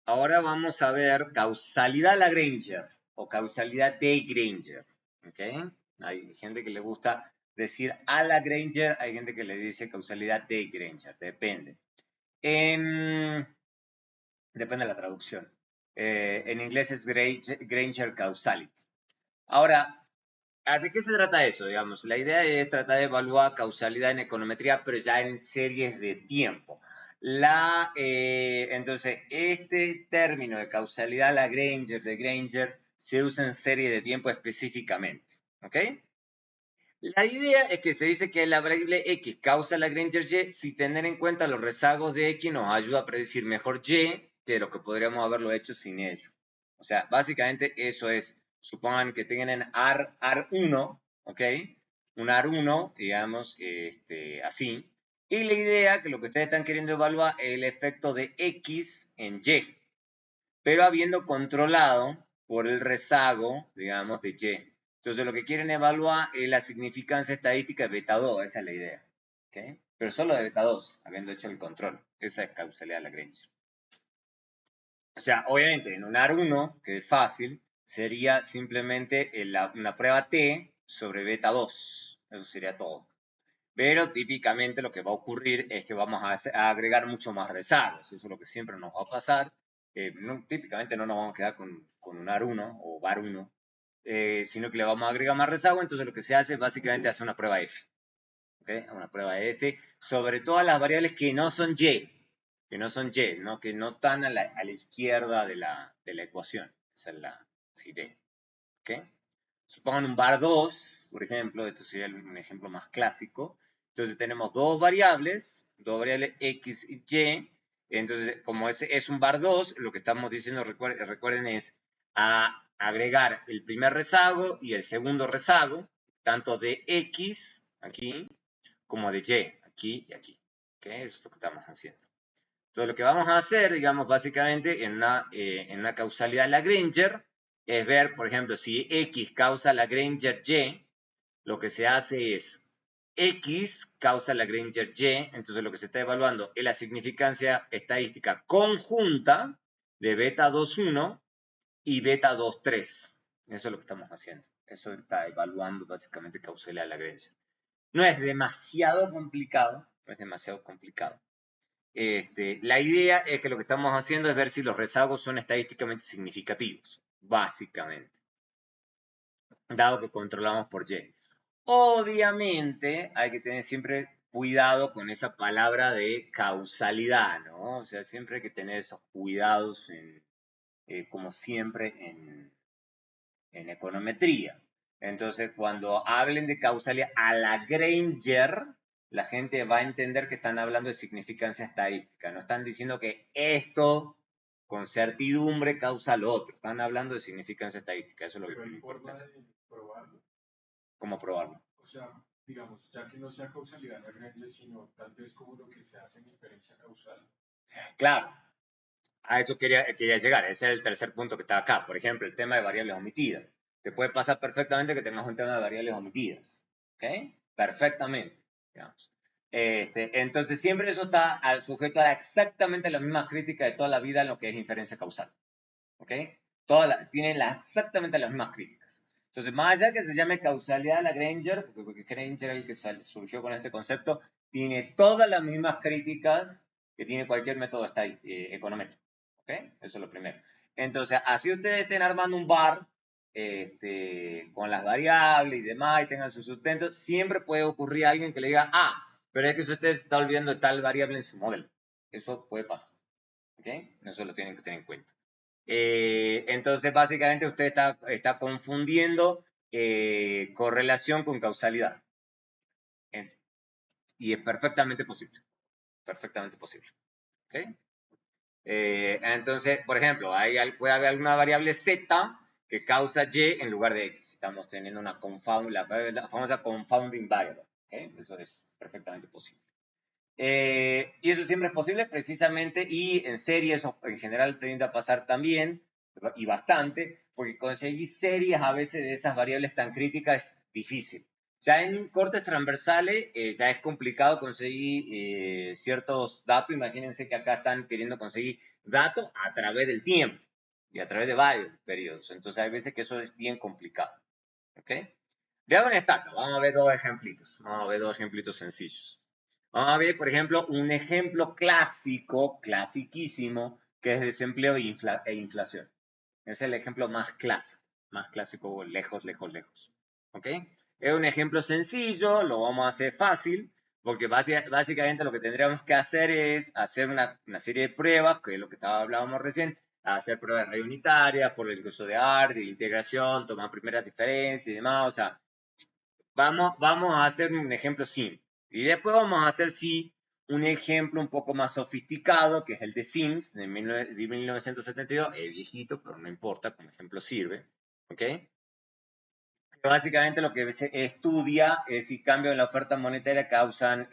Ahora vamos a ver causalidad Lagrange o causalidad de Granger. ¿Ok? Hay gente que le gusta decir a Lagrange, hay gente que le dice causalidad de Granger, depende. Depende de la traducción. En inglés es Granger causality. Ahora, ¿de qué se trata eso? Digamos, la idea es tratar de evaluar causalidad en econometría, pero ya en series de tiempo. Entonces, este término de causalidad Lagrange, de Granger, se usa en serie de tiempo específicamente. ¿Ok? La idea es que se dice que la variable X causa Lagrange Y si tener en cuenta los rezagos de X nos ayuda a predecir mejor Y que lo que podríamos haberlo hecho sin ello. O sea, básicamente eso es. Supongan que tienen AR1, ¿ok? Un AR1, digamos, así. Y la idea que lo que ustedes están queriendo evaluar es el efecto de X en Y, pero habiendo controlado por el rezago, digamos, de Y. Entonces lo que quieren evaluar es la significancia estadística de beta 2, esa es la idea. ¿Okay? Pero solo de beta 2, habiendo hecho el control. Esa es causalidad Lagrange. O sea, obviamente en un AR1, que es fácil, sería simplemente una prueba T sobre beta 2. Eso sería todo. Pero típicamente lo que va a ocurrir es que vamos a agregar mucho más rezagos. Eso es lo que siempre nos va a pasar. Típicamente no nos vamos a quedar con un AR1 o VAR1, sino que le vamos a agregar más rezago. Entonces lo que se hace es básicamente hacer una prueba F. ¿Okay? Una prueba F sobre todas las variables que no son Y. Que no son Y, ¿no? Que no están a la izquierda de la ecuación. Esa es la idea. ¿Okay? Supongan un var 2, por ejemplo, esto sería un ejemplo más clásico. Entonces tenemos dos variables X y Y. Entonces, como es un var 2, lo que estamos diciendo, recuerden, es agregar el primer rezago y el segundo rezago, tanto de X, aquí, como de Y, aquí y aquí. ¿Okay? Eso es lo que estamos haciendo. Entonces, lo que vamos a hacer, digamos, básicamente en una causalidad Lagrange, es ver, por ejemplo, si X causa Lagrange Y, lo que se hace es X causa Lagrange Y, entonces lo que se está evaluando es la significancia estadística conjunta de beta 2,1 y beta 2,3. Eso es lo que estamos haciendo. Eso está evaluando básicamente causalidad Lagrange. No es demasiado complicado, no es demasiado complicado. La idea es que lo que estamos haciendo es ver si los rezagos son estadísticamente significativos, básicamente, dado que controlamos por Y. Obviamente hay que tener siempre cuidado con esa palabra de causalidad, ¿no? O sea, siempre hay que tener esos cuidados, como siempre, en econometría. Entonces, cuando hablen de causalidad a Lagrange, la gente va a entender que están hablando de significancia estadística. No están diciendo que esto con certidumbre causa lo otro. Están hablando de significancia estadística. Eso es lo que me importa. ¿Hay forma de probarlo? ¿Cómo probarlo? O sea, digamos, ya que no sea causalidad Lagrange, sino tal vez como lo que se hace en inferencia causal. Claro. A eso quería llegar. Ese es el tercer punto que está acá. Por ejemplo, el tema de variables omitidas. Te puede pasar perfectamente que tengas un tema de variables omitidas. ¿Ok? Perfectamente. Digamos. Entonces, siempre eso está sujeto a exactamente las mismas críticas de toda la vida en lo que es inferencia causal. ¿Ok? Tienen exactamente las mismas críticas. Entonces, más allá que se llame causalidad Lagrange, porque Granger es el que surgió con este concepto, tiene todas las mismas críticas que tiene cualquier método econométrico. ¿Ok? Eso es lo primero. Entonces, así ustedes estén armando un bar con las variables y demás y tengan su sustento, siempre puede ocurrir alguien que le diga, pero es que usted se está olvidando de tal variable en su modelo. Eso puede pasar. ¿Ok? Eso lo tienen que tener en cuenta. Entonces, básicamente, usted está confundiendo correlación con causalidad. Y es perfectamente posible. Perfectamente posible. ¿Okay? Entonces, por ejemplo, puede haber alguna variable z que causa y en lugar de x. Estamos teniendo la famosa confounding variable. ¿Okay? Eso es perfectamente posible. Y eso siempre es posible precisamente, y en serie eso en general tiende a pasar también, y bastante, porque conseguir series a veces de esas variables tan críticas es difícil. Ya en cortes transversales ya es complicado conseguir ciertos datos. Imagínense que acá están queriendo conseguir datos a través del tiempo y a través de varios periodos. Entonces hay veces que eso es bien complicado. ¿Ok? Veamos en esta. Vamos a ver dos ejemplitos. Vamos a ver dos ejemplitos sencillos. Vamos a ver, por ejemplo, un ejemplo clásico, clasiquísimo, que es desempleo e inflación. Es el ejemplo más clásico, lejos, lejos, lejos. ¿Ok? Es un ejemplo sencillo, lo vamos a hacer fácil, porque básicamente lo que tendríamos que hacer es hacer una serie de pruebas, que es lo que hablábamos recién, hacer pruebas de red unitarias, por el curso de ART, de integración, tomar primeras diferencias y demás. O sea, vamos a hacer un ejemplo simple. Y después vamos a hacer, sí, un ejemplo un poco más sofisticado, que es el de Sims, de 1972. Es viejito, pero no importa, como ejemplo sirve. ¿Ok? Básicamente lo que se estudia es si cambios en la oferta monetaria causan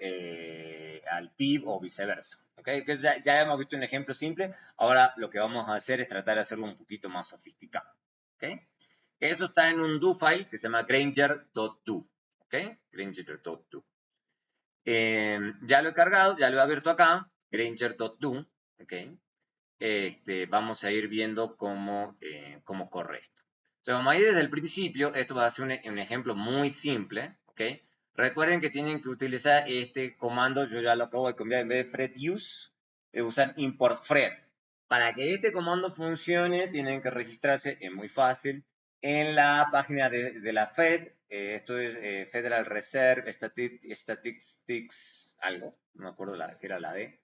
al PIB o viceversa. ¿Okay? Que ya hemos visto un ejemplo simple, ahora lo que vamos a hacer es tratar de hacerlo un poquito más sofisticado. ¿Okay? Eso está en un do file que se llama granger.do. ¿Okay? Granger.do. Ya lo he cargado, ya lo he abierto acá, granger.do. ¿Okay? Vamos a ir viendo cómo corre esto. Entonces vamos a ir desde el principio. Esto va a ser un ejemplo muy simple. ¿Ok? Recuerden que tienen que utilizar este comando. Yo ya lo acabo de cambiar. En vez de fred use, usar import fred. Para que este comando funcione, tienen que registrarse. Es muy fácil. En la página de la Fed. Esto es Federal Reserve Statistics, algo. No me acuerdo qué era la D.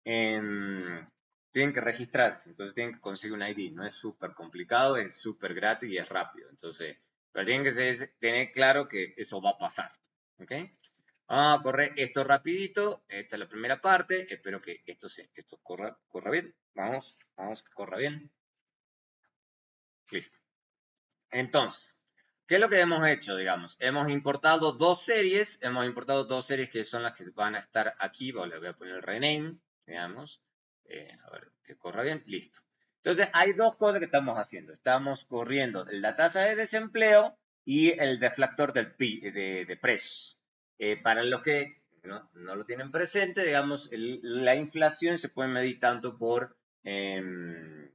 Tienen que registrarse, entonces tienen que conseguir un ID. No es súper complicado, es súper gratis y es rápido. Entonces, pero tienen que tener claro que eso va a pasar. ¿Ok? Vamos a correr esto rapidito. Esta es la primera parte. Espero que esto corra bien. Vamos que corra bien. Listo. Entonces, ¿qué es lo que hemos hecho, digamos? Hemos importado dos series que son las que van a estar aquí. Le voy a poner el rename, digamos. A ver, que corra bien. Listo. Entonces, hay dos cosas que estamos haciendo. Estamos corriendo la tasa de desempleo y el deflactor de precios. Para los que no lo tienen presente, digamos, la inflación se puede medir tanto por el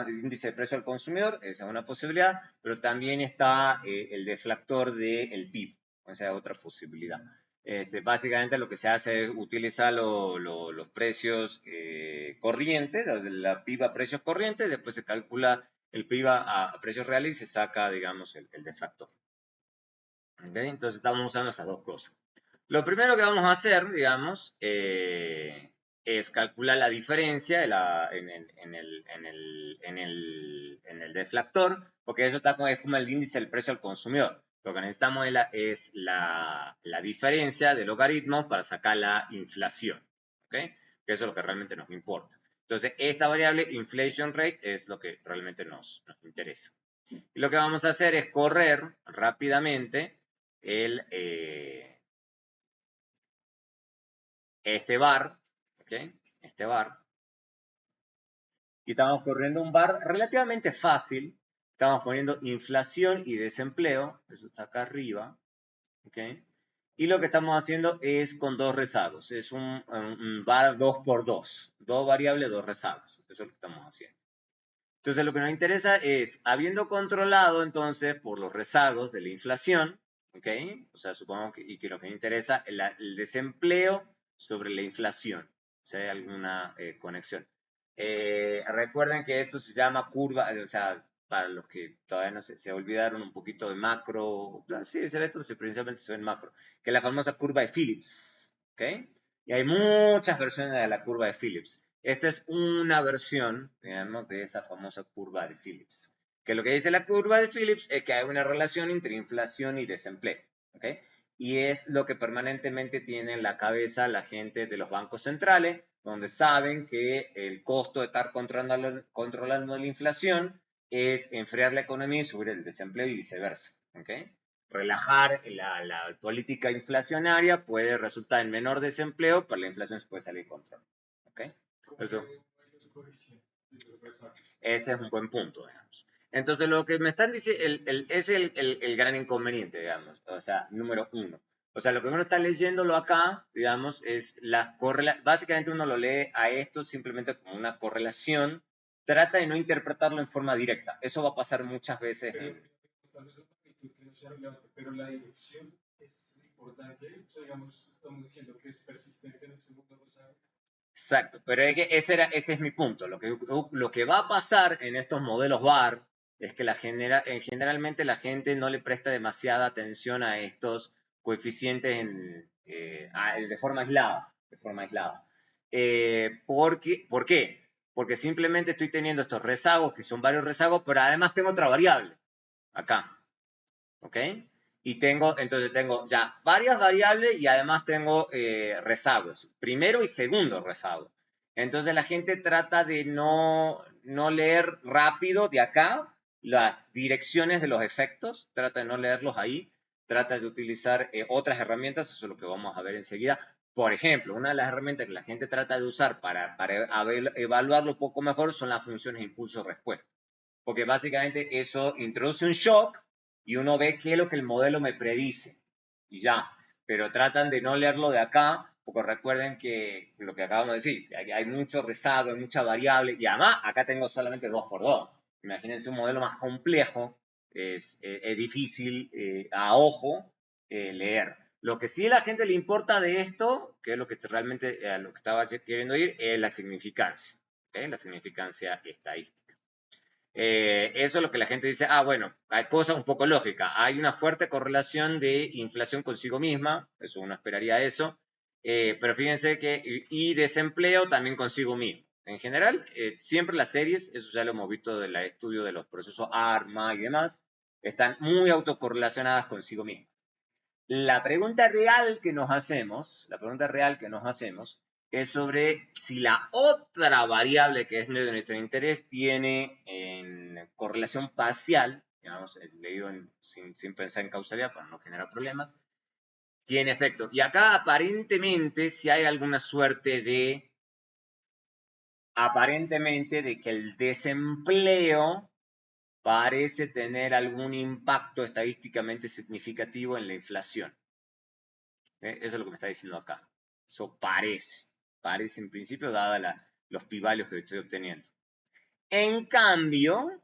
índice de precio al consumidor, esa es una posibilidad, pero también está el deflactor del PIB, o sea, otra posibilidad. Básicamente lo que se hace es utilizar los precios corrientes, la PIB a precios corrientes, después se calcula el PIB a precios reales y se saca, digamos, el deflactor. ¿Okay? Entonces estamos usando esas dos cosas. Lo primero que vamos a hacer, digamos, es calcular la diferencia en el deflactor, porque eso es como el índice del precio al consumidor. Lo que necesitamos es la diferencia de logaritmos para sacar la inflación. ¿Okay? Que eso es lo que realmente nos importa. Entonces, esta variable, inflation rate, es lo que realmente nos interesa. Y lo que vamos a hacer es correr rápidamente este bar, ¿ok? Este bar. Y estamos corriendo un bar relativamente fácil. Estamos poniendo inflación y desempleo. Eso está acá arriba, ¿ok? Y lo que estamos haciendo es con dos rezagos. Es un bar 2x2. Dos variables, dos rezagos. Eso es lo que estamos haciendo. Entonces lo que nos interesa es, habiendo controlado entonces por los rezagos de la inflación, ¿ok? O sea, supongo que lo que nos interesa es el desempleo sobre la inflación, si hay alguna conexión. Recuerden que esto se llama curva, o sea, para los que todavía no se olvidaron un poquito de macro, sí, esto principalmente se ve en macro, que es la famosa curva de Phillips, ¿ok? Y hay muchas versiones de la curva de Phillips. Esta es una versión, digamos, de esa famosa curva de Phillips. Que lo que dice la curva de Phillips es que hay una relación entre inflación y desempleo. ¿Ok? Y es lo que permanentemente tiene en la cabeza la gente de los bancos centrales, donde saben que el costo de estar controlando la inflación es enfriar la economía y subir el desempleo y viceversa. ¿Ok? Relajar la política inflacionaria puede resultar en menor desempleo, pero la inflación se puede salir de control. ¿Ok? Eso, ese es un buen punto, digamos. Entonces, lo que me están diciendo es el gran inconveniente, digamos. O sea, número uno. O sea, lo que uno está leyéndolo acá, digamos, es la correlación. Básicamente uno lo lee a esto simplemente como una correlación. Trata de no interpretarlo en forma directa. Eso va a pasar muchas veces. Tal vez la magnitud que no sea relevante, pero la dirección es importante. O sea, digamos, estamos diciendo que es persistente en el segundo rosado. Exacto, pero es que ese es mi punto. Lo que va a pasar en estos modelos VAR es que generalmente la gente no le presta demasiada atención a estos coeficientes de forma aislada. De forma aislada. ¿Por qué? Porque simplemente estoy teniendo estos rezagos, que son varios rezagos, pero además tengo otra variable acá. ¿Ok? Y entonces tengo ya varias variables y además tengo rezagos, primero y segundo rezago. Entonces la gente trata de no leer rápido de acá las direcciones de los efectos, trata de no leerlos ahí, trata de utilizar otras herramientas, eso es lo que vamos a ver enseguida. Por ejemplo, una de las herramientas que la gente trata de usar para evaluarlo un poco mejor son las funciones impulso-respuesta, porque básicamente eso introduce un shock y uno ve qué es lo que el modelo me predice y ya, pero tratan de no leerlo de acá, porque recuerden que lo que acabamos de decir, hay mucho rezago, hay mucha variable, y además acá tengo solamente 2x2. Imagínense un modelo más complejo, es difícil a ojo leer. Lo que sí a la gente le importa de esto, que es lo que realmente a lo que estaba queriendo ir, es la significancia, la significancia estadística. Eso es lo que la gente dice, bueno, hay cosas un poco lógicas. Hay una fuerte correlación de inflación consigo misma, eso uno esperaría eso, pero fíjense y desempleo también consigo mismo. En general, siempre las series, eso ya lo hemos visto del estudio de los procesos ARMA y demás, están muy autocorrelacionadas consigo mismas. La pregunta real que nos hacemos, es sobre si la otra variable que es de nuestro interés tiene en correlación parcial, digamos, leído sin pensar en causalidad para no generar problemas, tiene efecto. Y acá aparentemente si hay alguna suerte de que el desempleo parece tener algún impacto estadísticamente significativo en la inflación. Eso es lo que me está diciendo acá. Eso parece en principio, dada los pivalios que estoy obteniendo. En cambio,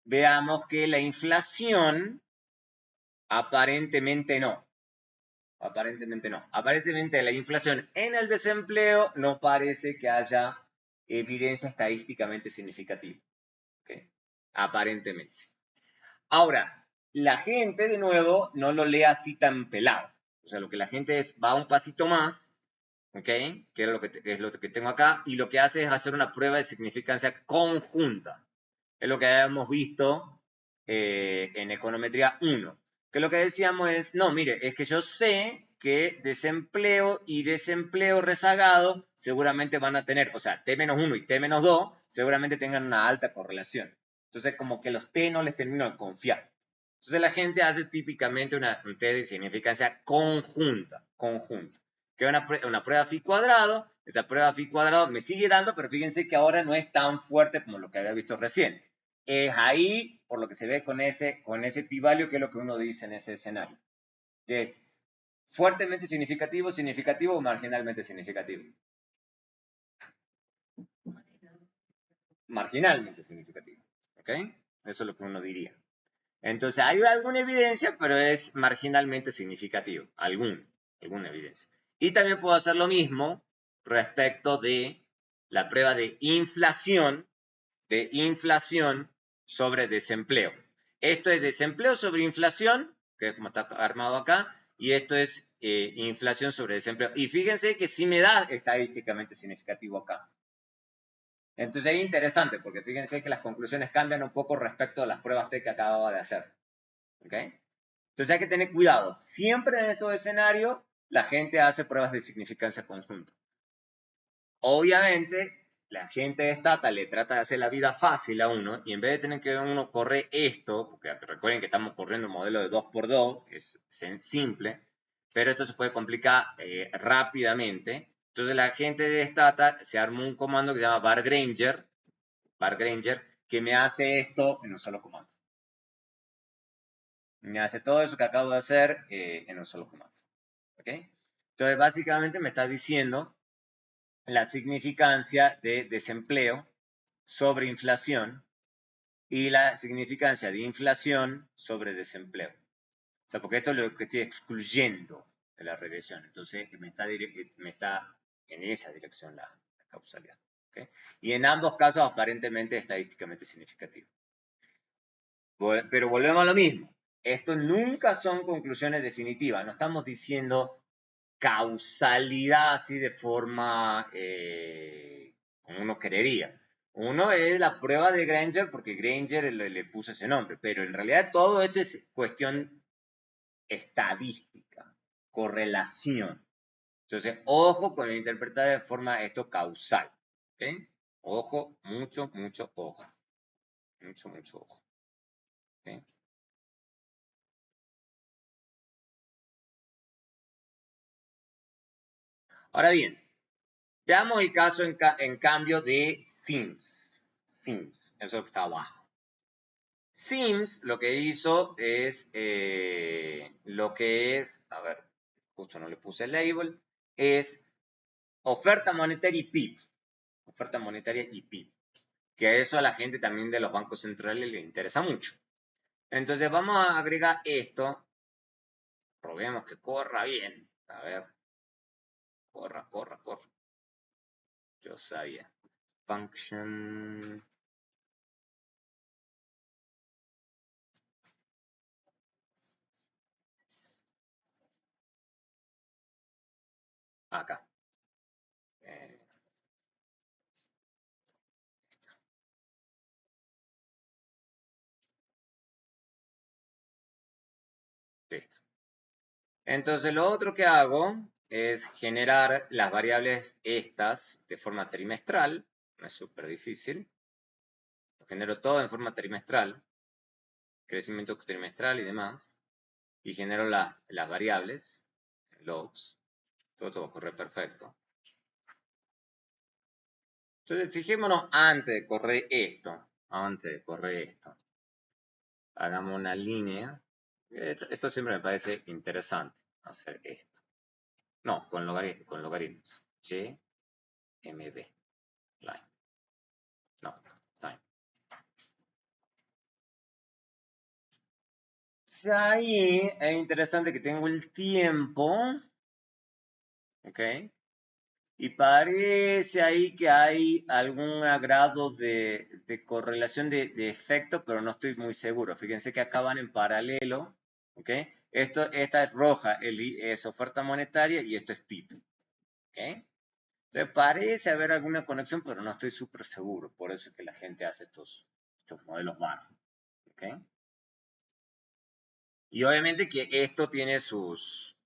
veamos que la inflación aparentemente no. Aparentemente la inflación en el desempleo no parece que haya evidencia estadísticamente significativa. ¿Okay? Aparentemente. Ahora, la gente, de nuevo, no lo lee así tan pelado. O sea, lo que la gente va un pasito más, ¿ok? Que es lo que tengo acá, y lo que hace es hacer una prueba de significancia conjunta. Es lo que habíamos visto en econometría 1. Que lo que decíamos es, no, mire, es que yo sé que desempleo y desempleo rezagado seguramente van a tener, o sea, T-1 y T-2 seguramente tengan una alta correlación. Entonces, como que los T no les termino de confiar. Entonces, la gente hace típicamente un test de significancia conjunta, que es una prueba phi cuadrado. Esa prueba phi cuadrado me sigue dando, pero fíjense que ahora no es tan fuerte como lo que había visto recién. Es ahí, por lo que se ve con ese pi-value, que es lo que uno dice en ese escenario. Es fuertemente significativo, significativo o marginalmente significativo. Marginalmente significativo. ¿Ok? Eso es lo que uno diría. Entonces, hay alguna evidencia, pero es marginalmente significativo. Alguna evidencia. Y también puedo hacer lo mismo respecto de la prueba de inflación sobre desempleo. Esto es desempleo sobre inflación, que es como está armado acá, y esto es inflación sobre desempleo. Y fíjense que sí me da estadísticamente significativo acá. Entonces es interesante, porque fíjense que las conclusiones cambian un poco respecto a las pruebas T que acababa de hacer. ¿Ok? Entonces hay que tener cuidado. Siempre en estos escenarios, la gente hace pruebas de significancia conjunta. Obviamente, la gente de Stata le trata de hacer la vida fácil a uno, y en vez de tener que uno correr esto, porque recuerden que estamos corriendo un modelo de 2x2, es simple, pero esto se puede complicar rápidamente. Entonces la gente de Stata se armó un comando que se llama varGranger, que me hace esto en un solo comando. Me hace todo eso que acabo de hacer en un solo comando. ¿Ok? Entonces, básicamente me está diciendo la significancia de desempleo sobre inflación y la significancia de inflación sobre desempleo. O sea, porque esto es lo que estoy excluyendo de la regresión. Entonces, me está en esa dirección la causalidad. ¿Okay? Y en ambos casos, aparentemente, estadísticamente significativo. Pero volvemos a lo mismo. Esto nunca son conclusiones definitivas. No estamos diciendo causalidad así de forma como uno creería. Uno es la prueba de Granger porque Granger le puso ese nombre, pero en realidad todo esto es cuestión estadística, correlación. Entonces, ojo con interpretar de forma esto causal. ¿Okay? Ojo, mucho, mucho ojo. Mucho, mucho ojo. ¿Okay? Ahora bien, veamos el caso en cambio de Sims. Sims, eso es lo que está abajo. Sims lo que hizo es lo que es, a ver, justo no le puse el label, es oferta monetaria y PIB. Oferta monetaria y PIB. Que a eso a la gente también de los bancos centrales les interesa mucho. Entonces vamos a agregar esto. Probemos que corra bien. A ver. Corra, corra, corra. Yo sabía. Function. Acá. Listo. Listo. Entonces lo otro que hago es generar las variables estas de forma trimestral. No es súper difícil. Lo genero todo en forma trimestral. Crecimiento trimestral y demás. Y genero las variables, logs. Todo va a correr perfecto. Entonces, fijémonos antes de correr esto. Antes de correr esto. Hagamos una línea. Esto siempre me parece interesante. Hacer esto. No, con logaritmos. GMB. Line. No, time. Ahí es interesante que tengo el tiempo. ¿Ok? Y parece ahí que hay algún grado de correlación de efecto, pero no estoy muy seguro. Fíjense que acá van en paralelo. ¿Ok? Esta es roja, es oferta monetaria y esto es PIB. ¿Ok? Entonces parece haber alguna conexión, pero no estoy súper seguro. Por eso es que la gente hace estos modelos BAR. ¿Ok? Y obviamente que esto tiene sus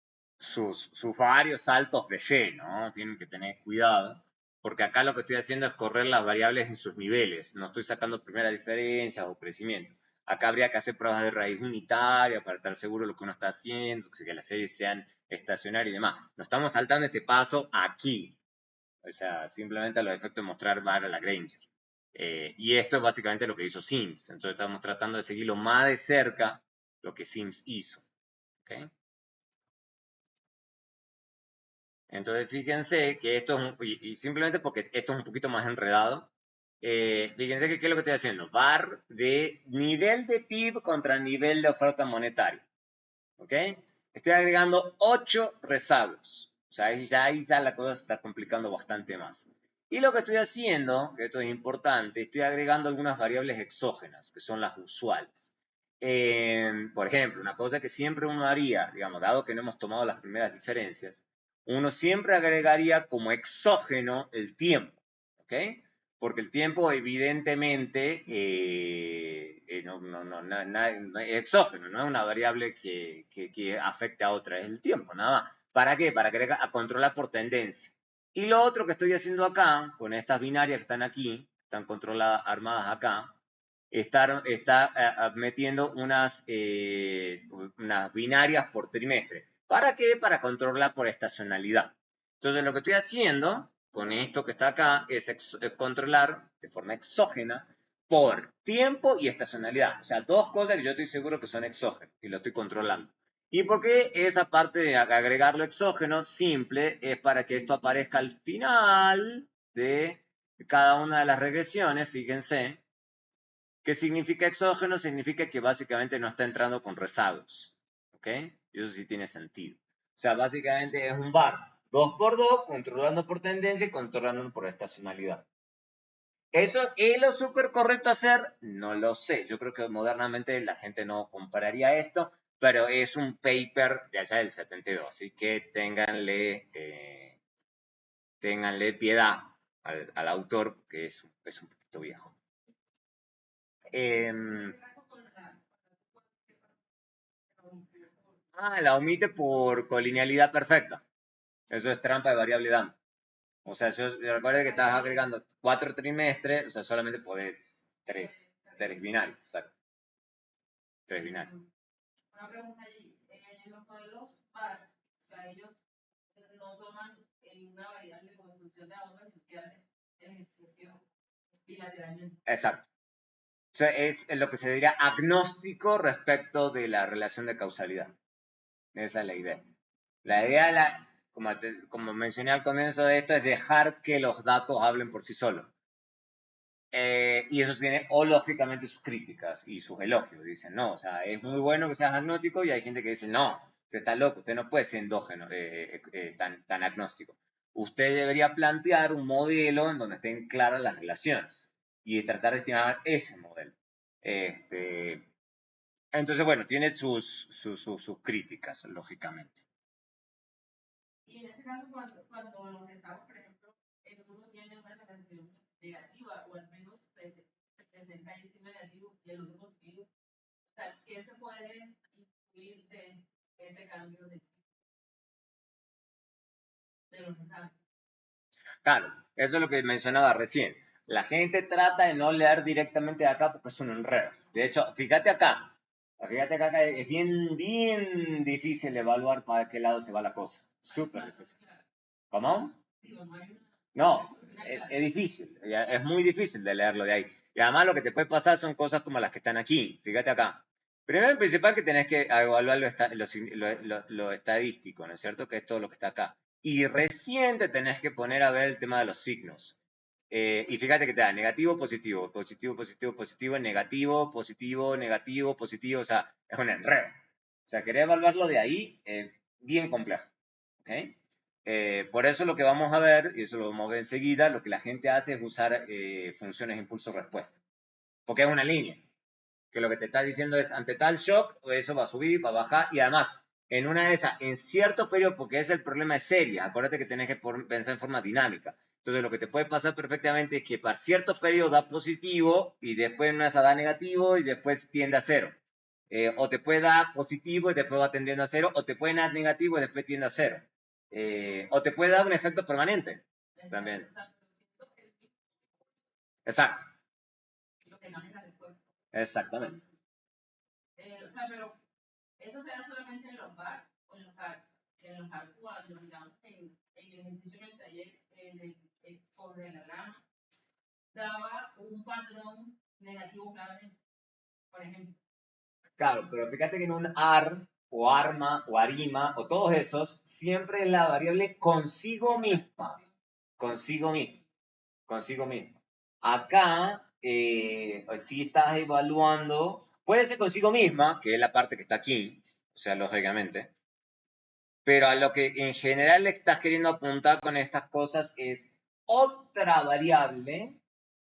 varios saltos de Y, ¿no? Tienen que tener cuidado, porque acá lo que estoy haciendo es correr las variables en sus niveles, no estoy sacando primeras diferencias o crecimiento. Acá habría que hacer pruebas de raíz unitaria para estar seguro de lo que uno está haciendo, que las series sean estacionarias y demás. No estamos saltando este paso aquí, o sea, simplemente a los efectos de mostrar bar a la Granger. Y esto es básicamente lo que hizo Sims, entonces estamos tratando de seguirlo más de cerca lo que Sims hizo. ¿Okay? Entonces fíjense que esto es y simplemente porque esto es un poquito más enredado, fíjense que qué es lo que estoy haciendo. Bar de nivel de PIB contra nivel de oferta monetaria. ¿Ok? Estoy agregando 8 rezagos. O sea, ahí ya la cosa se está complicando bastante más. Y lo que estoy haciendo, que esto es importante, estoy agregando algunas variables exógenas, que son las usuales. Por ejemplo, una cosa que siempre uno haría, digamos, dado que no hemos tomado las primeras diferencias, uno siempre agregaría como exógeno el tiempo, ¿ok? Porque el tiempo evidentemente no es exógeno, no es una variable que afecte a otra, es el tiempo, nada más. ¿Para qué? Para controlar por tendencia. Y lo otro que estoy haciendo acá, con estas binarias que están aquí, están controladas, armadas acá, está metiendo unas binarias por trimestre. ¿Para qué? Para controlar por estacionalidad. Entonces lo que estoy haciendo con esto que está acá es controlar de forma exógena por tiempo y estacionalidad. O sea, dos cosas que yo estoy seguro que son exógenas y lo estoy controlando. ¿Y por qué esa parte de agregarlo exógeno simple? Es para que esto aparezca al final de cada una de las regresiones. Fíjense, ¿qué significa exógeno? Significa que básicamente no está entrando con rezagos. ¿Ok? Y eso sí tiene sentido. O sea, básicamente es un bar 2x2, controlando por tendencia y controlando por estacionalidad. ¿Eso es lo súper correcto hacer? No lo sé. Yo creo que modernamente la gente no compraría esto, pero es un paper de allá del 72, así que ténganle piedad al autor, que es un poquito viejo. La omite por colinealidad perfecta. Eso es trampa de variable DAM. O sea, recuerda que estás agregando 4 trimestres, o sea, solamente podés 3 binarios, exacto. 3 binarios. Una pregunta allí, en los modelos VAR, o sea, ellos no toman una variable como función de la otra, sino que hacen el ejercicio bilateralmente. Exacto. O sea, es lo que se diría agnóstico respecto de la relación de causalidad. Esa es la idea. La idea, como mencioné al comienzo de esto, es dejar que los datos hablen por sí solos. Y eso tiene, lógicamente, sus críticas y sus elogios. Dicen, no, o sea, es muy bueno que seas agnóstico, y hay gente que dice, no, usted está loco, usted no puede ser endógeno, tan agnóstico. Usted debería plantear un modelo en donde estén claras las relaciones y tratar de estimar ese modelo. Entonces, bueno, tiene sus críticas, lógicamente. Y en este caso, cuando los estados, por ejemplo, el uno tiene una relación negativa, o al menos presenta ahí negativo y el otro positivo, o sea, ¿qué se puede incluir de ese cambio de los estados? Claro, eso es lo que mencionaba recién. La gente trata de no leer directamente de acá porque es un enredo. De hecho, fíjate acá es bien difícil evaluar para qué lado se va la cosa. Súper difícil. ¿Cómo? No, es difícil. Es muy difícil de leerlo de ahí. Y además lo que te puede pasar son cosas como las que están aquí. Fíjate acá. Primero y principal que tenés que evaluar lo estadístico, ¿no es cierto? Que es todo lo que está acá. Y recién te tenés que poner a ver el tema de los signos. Y fíjate que te da negativo, positivo, positivo, positivo, positivo, negativo, positivo, negativo, positivo. O sea, es un enredo. O sea, querer evaluarlo de ahí es bien complejo. ¿Ok? Por eso lo que vamos a ver, y eso lo vamos a ver enseguida, lo que la gente hace es usar funciones impulso-respuesta. Porque es una línea. Que lo que te está diciendo es, ante tal shock, eso va a subir, va a bajar, y además, en una de esas, en cierto periodo, porque es el problema de serie, acuérdate que tenés que pensar en forma dinámica. Entonces, lo que te puede pasar perfectamente es que para cierto periodo da positivo, y después en una de esas da negativo, y después tiende a cero. O te puede dar positivo y después va tendiendo a cero, o te puede dar negativo y después tiende a cero. O te puede dar un efecto permanente también. Exacto. Exactamente. O sea, pero eso se da solamente en los bar o en los bar. En los bar cuando digamos en el ejercicio en el taller sobre la rama, daba un patrón negativo claramente, por ejemplo. Claro, pero fíjate que en un AR o ARMA o ARIMA o todos esos, siempre es la variable consigo misma. Consigo misma. Consigo misma. Acá, si estás evaluando, puede ser consigo misma, que es la parte que está aquí, o sea, lógicamente, pero a lo que en general le estás queriendo apuntar con estas cosas es otra variable,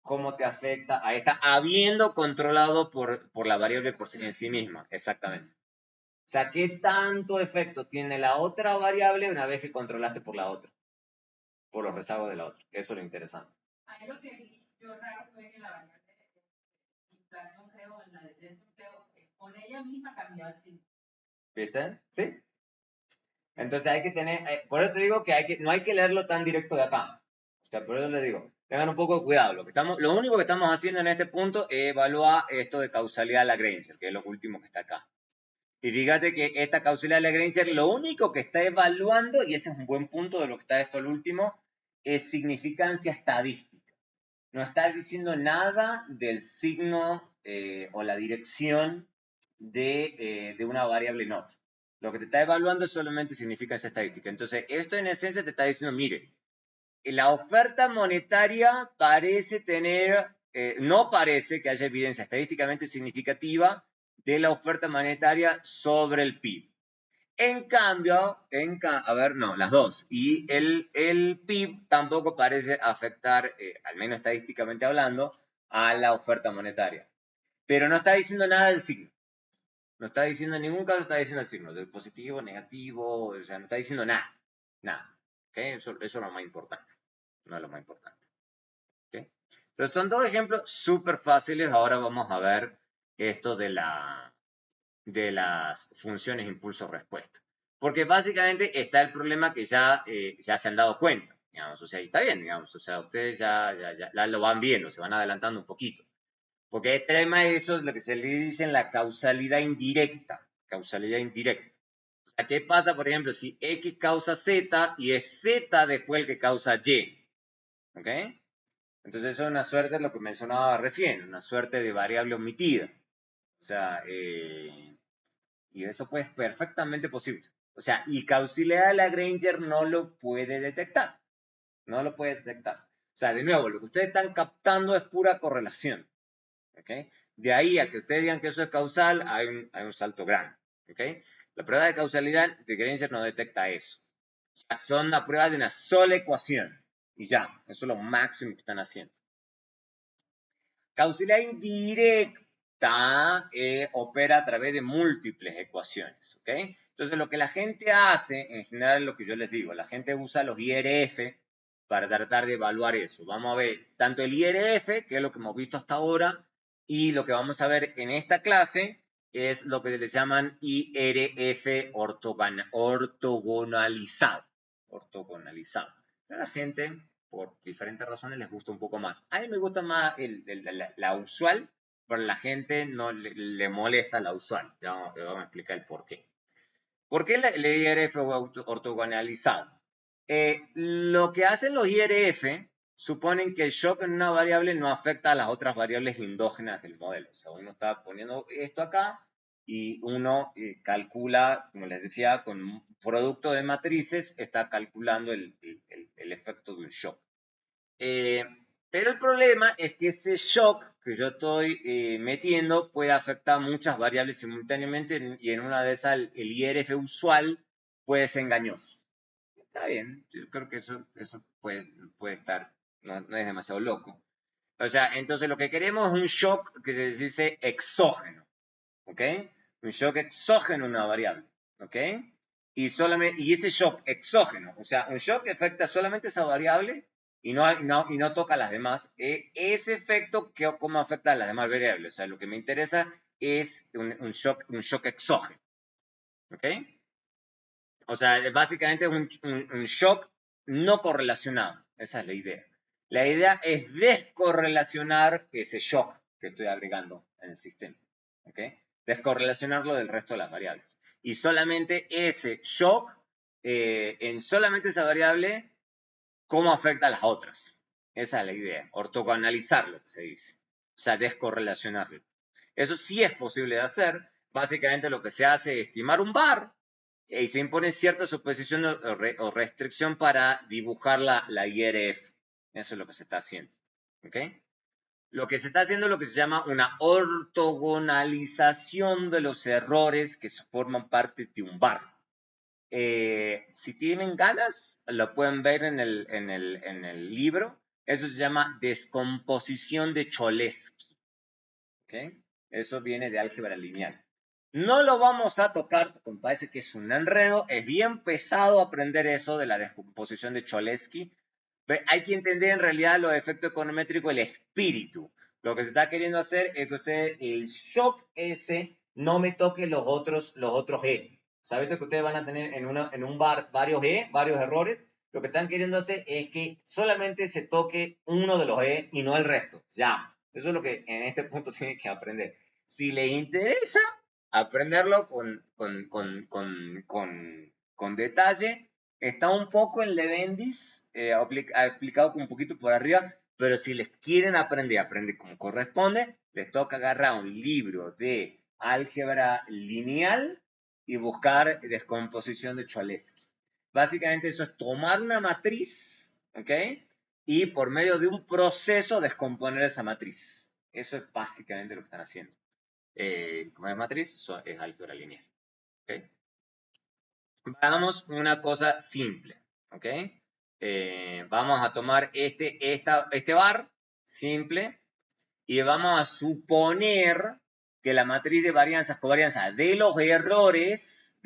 cómo te afecta a esta, habiendo controlado por la variable en sí misma, exactamente. O sea, ¿qué tanto efecto tiene la otra variable una vez que controlaste por la otra? Por los rezagos de la otra. Eso es lo interesante. Ahí lo que vi yo raro fue que la variable de inflación, creo, en la de desempleo, con ella misma cambiaba así. ¿Viste? Sí. Entonces hay que tener, por eso te digo que, no hay que leerlo tan directo de acá. O sea, por eso les digo, tengan un poco de cuidado. Lo único que estamos haciendo en este punto es evaluar esto de causalidad Lagrange, que es lo último que está acá. Y fíjate que esta causalidad Lagrange, lo único que está evaluando, y ese es un buen punto de lo que está esto al último, es significancia estadística. no está diciendo nada del signo o la dirección de una variable en otra. Lo que te está evaluando solamente significa esa estadística. Entonces, esto en esencia te está diciendo, mire, la oferta monetaria parece tener, no parece que haya evidencia estadísticamente significativa de la oferta monetaria sobre el PIB. En cambio, a ver, no, las dos. Y el PIB tampoco parece afectar, al menos estadísticamente hablando, a la oferta monetaria. Pero no está diciendo nada del signo. No está diciendo, en ningún caso está diciendo el signo, del positivo, negativo, o sea, no está diciendo nada. Nada. ¿Okay? Eso es lo más importante. No es lo más importante. ¿Okay? Pero son dos ejemplos súper fáciles. Ahora vamos a ver esto de las funciones impulso-respuesta. Porque básicamente está el problema que ya se han dado cuenta, digamos, o sea, y está bien, digamos, o sea, ustedes ya lo van viendo, se van adelantando un poquito. Porque este tema eso es lo que se le dice en la causalidad indirecta. Causalidad indirecta. O sea, ¿qué pasa, por ejemplo, si X causa Z y es Z después el que causa Y? ¿Ok? Entonces eso es una suerte de lo que mencionaba recién, una suerte de variable omitida. O sea, y eso pues es perfectamente posible. O sea, y causalidad de Lagrange no lo puede detectar. No lo puede detectar. O sea, de nuevo, lo que ustedes están captando es pura correlación. ¿Okay? De ahí a que ustedes digan que eso es causal, hay un salto grande. ¿Okay? La prueba de causalidad de Granger no detecta eso. O sea, son la prueba de una sola ecuación. Y ya, eso es lo máximo que están haciendo. Causalidad indirecta opera a través de múltiples ecuaciones. ¿Okay? Entonces, lo que la gente hace, en general, es lo que yo les digo, la gente usa los IRF para tratar de evaluar eso. Vamos a ver tanto el IRF, que es lo que hemos visto hasta ahora, y lo que vamos a ver en esta clase es lo que les llaman IRF ortogonalizado. Ortogonalizado. La gente, por diferentes razones, les gusta un poco más. A mí me gusta más la usual, pero a la gente no le molesta la usual. Ya vamos a explicar el por qué. ¿Por qué el IRF ortogonalizado? Lo que hacen los IRF suponen que el shock en una variable no afecta a las otras variables endógenas del modelo. O sea, uno está poniendo esto acá y uno calcula, como les decía, con un producto de matrices, está calculando el efecto de un shock. Pero el problema es que ese shock que yo estoy metiendo puede afectar muchas variables simultáneamente y en una de esas el IRF usual puede ser engañoso. Está bien, yo creo que eso puede estar, no es demasiado loco. O sea, entonces lo que queremos es un shock que se dice exógeno, ¿ok? Un shock exógeno en una variable, ¿ok? Y ese shock exógeno, o sea, un shock que afecta solamente esa variable y no toca a las demás, ese efecto, ¿cómo afecta a las demás variables? O sea, lo que me interesa es un shock exógeno, ¿ok? O sea, básicamente es un shock no correlacionado. Esta es la idea. La idea es descorrelacionar ese shock que estoy agregando en el sistema. ¿Ok? Descorrelacionarlo del resto de las variables. Y solamente ese shock, en solamente esa variable, ¿cómo afecta a las otras? Esa es la idea. Ortogonalizarlo, se dice. O sea, descorrelacionarlo. Eso sí es posible de hacer. Básicamente lo que se hace es estimar un bar y se impone cierta suposición o restricción para dibujar la IRF. Eso es lo que se está haciendo. ¿Ok? Lo que se está haciendo es lo que se llama una ortogonalización de los errores que forman parte de un bar. Si tienen ganas, lo pueden ver en el libro. Eso se llama descomposición de Cholesky. ¿Ok? Eso viene de álgebra lineal. No lo vamos a tocar, porque me parece que es un enredo. Es bien pesado aprender eso de la descomposición de Cholesky. Pero hay que entender en realidad los efectos econométricos, el espíritu. Lo que se está queriendo hacer es que usted, el shock ese, no me toque los otros E. ¿Sabes que ustedes van a tener en un bar varios E, varios errores? Lo que están queriendo hacer es que solamente se toque uno de los E y no el resto. Ya. Eso es lo que en este punto tienen que aprender. Si les interesa aprenderlo con detalle, está un poco en Levendis, explicado un poquito por arriba, pero si les quieren aprender como corresponde, les toca agarrar un libro de álgebra lineal y buscar descomposición de Cholesky. Básicamente eso es tomar una matriz, ¿ok? Y por medio de un proceso descomponer esa matriz. Eso es básicamente lo que están haciendo. Como es matriz, es álgebra lineal. ¿Okay? Hagamos una cosa simple. ¿Ok? Vamos a tomar este bar simple y vamos a suponer que la matriz de varianza, covarianza de los errores,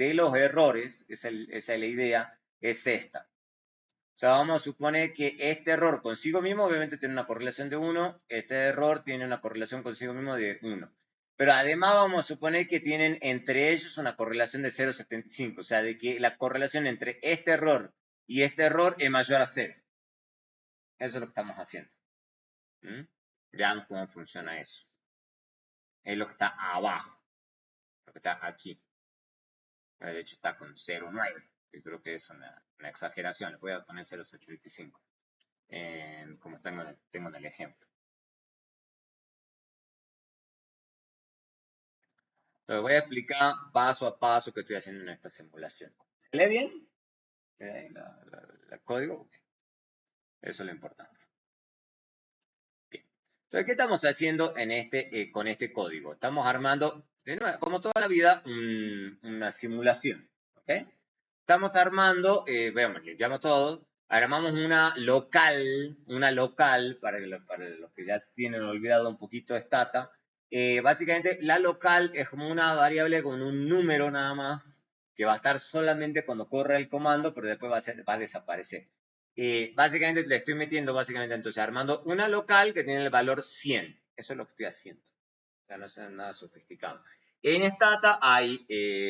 esa es la idea, es esta. O sea, vamos a suponer que este error consigo mismo obviamente tiene una correlación de 1, este error tiene una correlación consigo mismo de 1. Pero además vamos a suponer que tienen entre ellos una correlación de 0,75, o sea, de que la correlación entre este error y este error es mayor a 0. Eso es lo que estamos haciendo. Veamos cómo funciona eso. Es lo que está abajo, lo que está aquí. De hecho está con 0,9, que creo que es una exageración. Le voy a poner 0,75. Como tengo en el ejemplo. Entonces voy a explicar paso a paso qué estoy haciendo en esta simulación. ¿Se lee bien? ¿El código? Eso es lo importante. Bien. Entonces, ¿qué estamos haciendo con este código? Estamos armando, como toda la vida, una simulación. ¿Okay? Estamos armando, veamos, limpiamos todo. Armamos una local, para los que ya tienen olvidado un poquito Stata. Básicamente, la local es como una variable con un número nada más, que va a estar solamente cuando corre el comando, pero después va a desaparecer. Básicamente le estoy metiendo, entonces armando una local que tiene el valor 100. Eso es lo que estoy haciendo. O sea, no es nada sofisticado. En Stata hay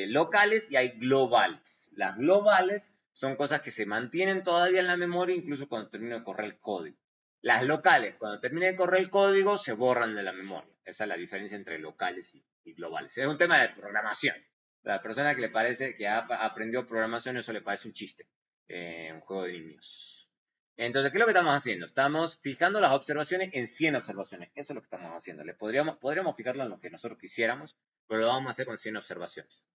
locales y hay globales. Las globales son cosas que se mantienen todavía en la memoria incluso cuando termina de correr el código. Las locales, cuando termine de correr el código, se borran de la memoria. Esa es la diferencia entre locales y globales. Es un tema de programación. A la persona que le parece que ha aprendido programación, eso le parece un chiste. Un juego de niños. Entonces, ¿qué es lo que estamos haciendo? Estamos fijando las observaciones en 100 observaciones. Eso es lo que estamos haciendo. Podríamos fijarlo en lo que nosotros quisiéramos, pero lo vamos a hacer con 100 observaciones.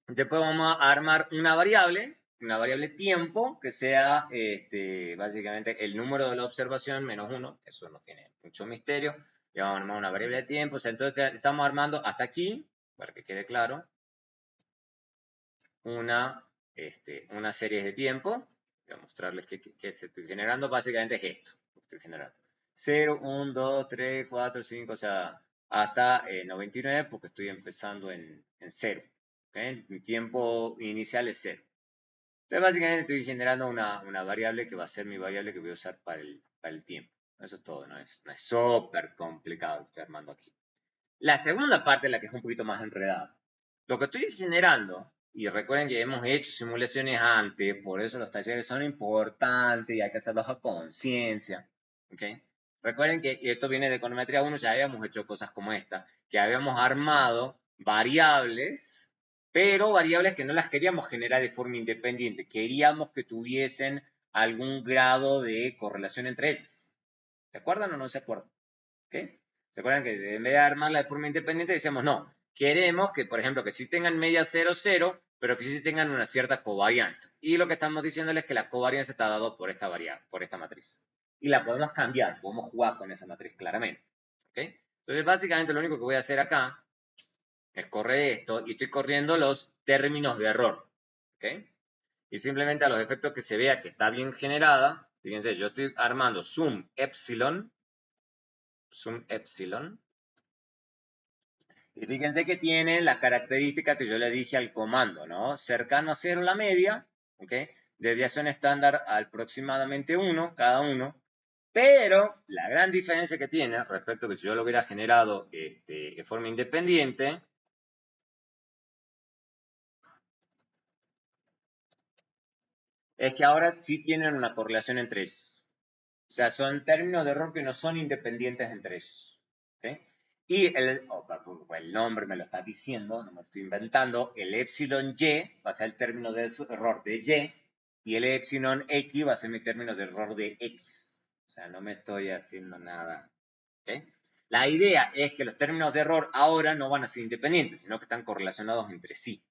Después vamos a armar una variable tiempo, que sea básicamente el número de la observación menos 1. Eso no tiene mucho misterio. Y vamos a armar una variable de tiempo. O sea, entonces estamos armando hasta aquí, para que quede claro, una serie de tiempo. Voy a mostrarles que se estoy generando. Básicamente es esto. Estoy generando 0, 1, 2, 3, 4, 5, o sea, hasta 99 porque estoy empezando en 0. ¿Okay? Mi tiempo inicial es 0. Entonces, básicamente estoy generando una variable que va a ser mi variable que voy a usar para el tiempo. Eso es todo, no es súper complicado lo que estoy armando aquí. La segunda parte es la que es un poquito más enredada. Lo que estoy generando, y recuerden que hemos hecho simulaciones antes, por eso los talleres son importantes y hay que hacerlos a conciencia. ¿Okay? Recuerden que esto viene de econometría 1, ya habíamos hecho cosas como esta, que habíamos armado variables, pero variables que no las queríamos generar de forma independiente, queríamos que tuviesen algún grado de correlación entre ellas. ¿Se acuerdan o no se acuerdan? ¿Okay? ¿Se acuerdan que en vez de armarla de forma independiente decíamos no? Queremos que, por ejemplo, que sí tengan media 0, 0, pero que sí tengan una cierta covarianza. Y lo que estamos diciéndoles es que la covarianza está dado por esta variable, por esta matriz. Y la podemos cambiar, podemos jugar con esa matriz claramente. ¿Okay? Entonces, básicamente lo único que voy a hacer acá es correr esto y estoy corriendo los términos de error. ¿Okay? Y simplemente a los efectos que se vea que está bien generada, fíjense, yo estoy armando sum epsilon. Y fíjense que tiene la característica que yo le dije al comando, ¿no? Cercano a 0 la media, ¿ok? Desviación estándar aproximadamente 1, cada uno. Pero la gran diferencia que tiene respecto a que si yo lo hubiera generado de forma independiente, es que ahora sí tienen una correlación entre ellos. O sea, son términos de error que no son independientes entre ellos. ¿Okay? Y el nombre me lo está diciendo, no me lo estoy inventando, el epsilon y va a ser el término de error de y el epsilon x va a ser mi término de error de x. O sea, no me estoy haciendo nada. ¿Ok? La idea es que los términos de error ahora no van a ser independientes, sino que están correlacionados entre sí.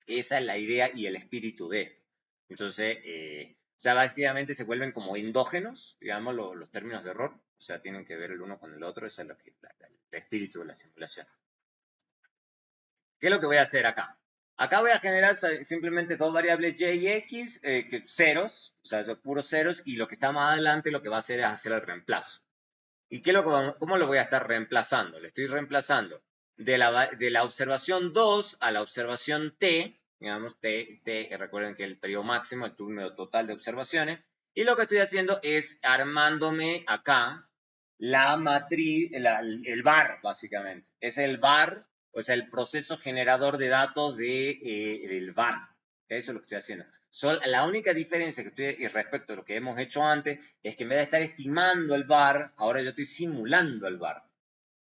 Esa es la idea y el espíritu de esto. Entonces, o sea, básicamente se vuelven como endógenos, digamos, los términos de error. O sea, tienen que ver el uno con el otro. Eso es lo que, el espíritu de la simulación. ¿Qué es lo que voy a hacer acá? Acá voy a generar simplemente dos variables y y x, ceros, o sea, son puros ceros, y lo que está más adelante lo que va a hacer es hacer el reemplazo. ¿Y cómo lo voy a estar reemplazando? Le estoy reemplazando de la observación 2 a la observación t, digamos, recuerden que el periodo máximo, el número total de observaciones, y lo que estoy haciendo es armándome acá la matriz, el var, básicamente. Es el var, o sea, el proceso generador de datos del var. Eso es lo que estoy haciendo. La única diferencia que estoy respecto a lo que hemos hecho antes es que en vez de estar estimando el var, ahora yo estoy simulando el var.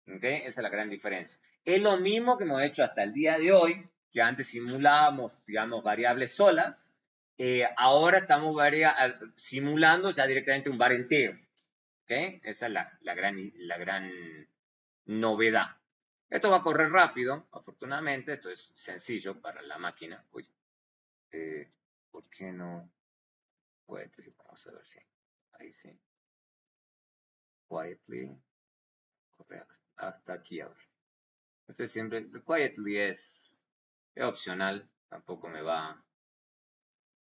¿Okay? Esa es la gran diferencia. Es lo mismo que hemos hecho hasta el día de hoy, que antes simulábamos, digamos, variables solas. Ahora estamos simulando ya directamente un var entero. ¿Okay? Esa es la gran novedad. Esto va a correr rápido, afortunadamente. Esto es sencillo para la máquina. Uy, ¿por qué no? Quietly, vamos a ver si. Ahí sí. Quietly. Correcto. Hasta aquí ahora. Esto siempre. Quietly es opcional. Tampoco me va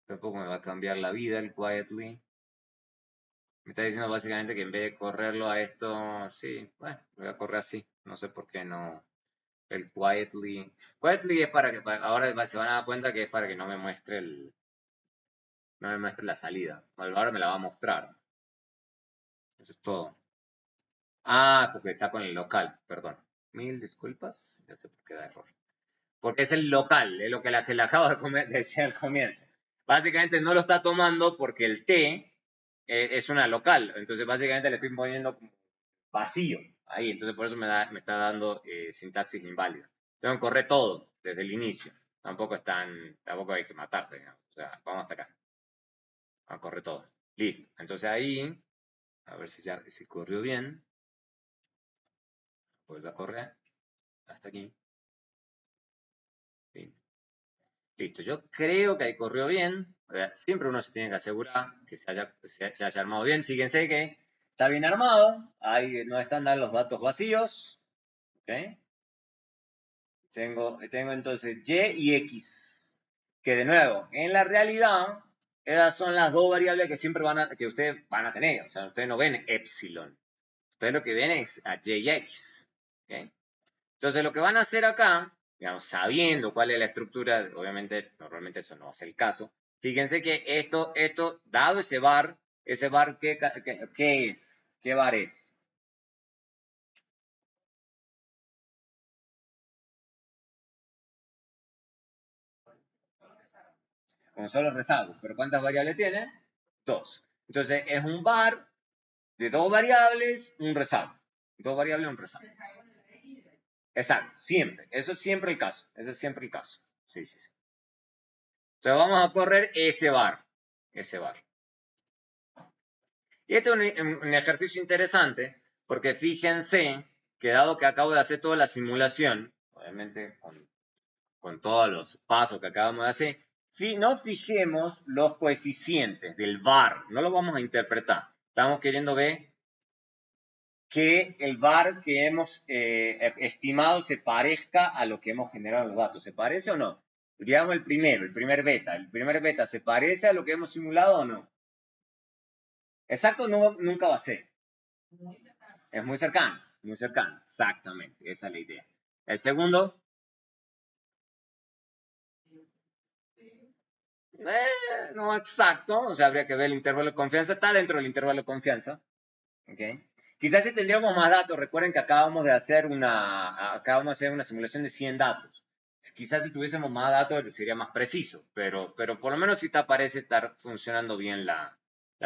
a cambiar la vida el quietly. Me está diciendo básicamente que en vez de correrlo a esto, sí, bueno, voy a correr así. No sé por qué no. El quietly. Quietly es para que ahora se van a dar cuenta que es para que no me muestre la salida. Ahora me la va a mostrar. Eso es todo. Ah, porque está con el local, perdón. Mil disculpas, ya sé por qué da error. Porque es el local, es lo que le acabo de decir al comienzo. Básicamente no lo está tomando porque el T es una local, entonces básicamente le estoy poniendo vacío ahí, entonces por eso me está dando sintaxis inválida. Tengo que correr todo desde el inicio. Tampoco hay que matarse, digamos. O sea, vamos hasta acá. Vamos a correr todo. Listo. Entonces ahí, a ver si corrió bien. Vuelve a correr hasta aquí. Sí. Listo, yo creo que ahí corrió bien. Siempre uno se tiene que asegurar que se haya armado bien. Fíjense que está bien armado. Ahí no están dando los datos vacíos. ¿Okay? Tengo entonces y x. Que de nuevo, en la realidad, esas son las dos variables que siempre que ustedes van a tener. O sea, ustedes no ven epsilon. Ustedes lo que ven es a y x. ¿Okay? Entonces, lo que van a hacer acá, digamos, sabiendo cuál es la estructura, obviamente, normalmente eso no va a ser el caso. Fíjense que esto, dado ese var, ¿qué es? ¿Qué var es? Con solo rezago. ¿Pero cuántas variables tiene? Dos. Entonces, es un var de dos variables, un rezago. Dos variables, un rezago. Exacto, siempre. Eso es siempre el caso. Eso es siempre el caso. Sí, sí, sí. Entonces, vamos a correr ese var. Ese var. Y este es un ejercicio interesante porque fíjense que dado que acabo de hacer toda la simulación, obviamente con todos los pasos que acabamos de hacer, no fijemos los coeficientes del var, no lo vamos a interpretar. Estamos queriendo ver que el var que hemos estimado se parezca a lo que hemos generado en los datos. ¿Se parece o no? Digamos el primer beta. ¿El primer beta se parece a lo que hemos simulado o no? Exacto, nunca va a ser. Es muy cercano, exactamente, esa es la idea. El segundo, no exacto, o sea, habría que ver el intervalo de confianza, está dentro del intervalo de confianza, ¿ok? Quizás si tendríamos más datos, recuerden que acabamos de hacer una simulación de 100 datos. Quizás si tuviésemos más datos sería más preciso, pero por lo menos sí parece estar funcionando bien la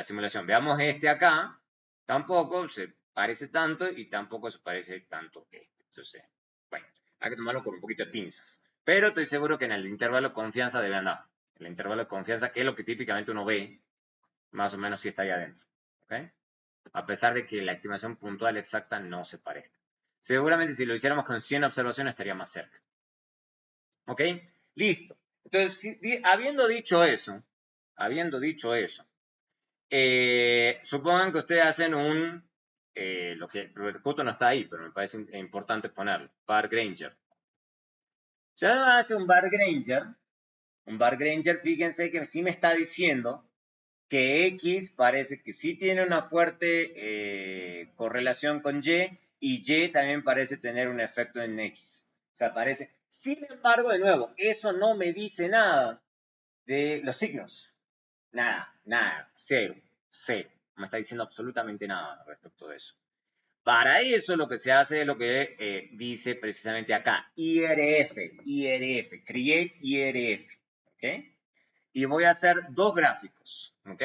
simulación. Veamos este acá, tampoco se parece tanto y tampoco se parece tanto este. Entonces, bueno, hay que tomarlo con un poquito de pinzas. Pero estoy seguro que en el intervalo de confianza debe andar. El intervalo de confianza, que es lo que típicamente uno ve, más o menos si está ahí adentro. ¿Ok? a pesar de que la estimación puntual exacta no se parezca. Seguramente si lo hiciéramos con 100 observaciones estaría más cerca. ¿Ok? Listo. Entonces, habiendo dicho eso, supongan que ustedes hacen lo que justo no está ahí, pero me parece importante ponerlo, Bar Granger. Si uno hace un Bar Granger, fíjense que sí me está diciendo que X parece que sí tiene una fuerte correlación con Y también parece tener un efecto en X. O sea, parece. Sin embargo, de nuevo, eso no me dice nada de los signos. Nada, cero. No me está diciendo absolutamente nada respecto de eso. Para eso lo que se hace es lo que dice precisamente acá, IRF, create IRF, ¿ok? Y voy a hacer dos gráficos, ¿ok?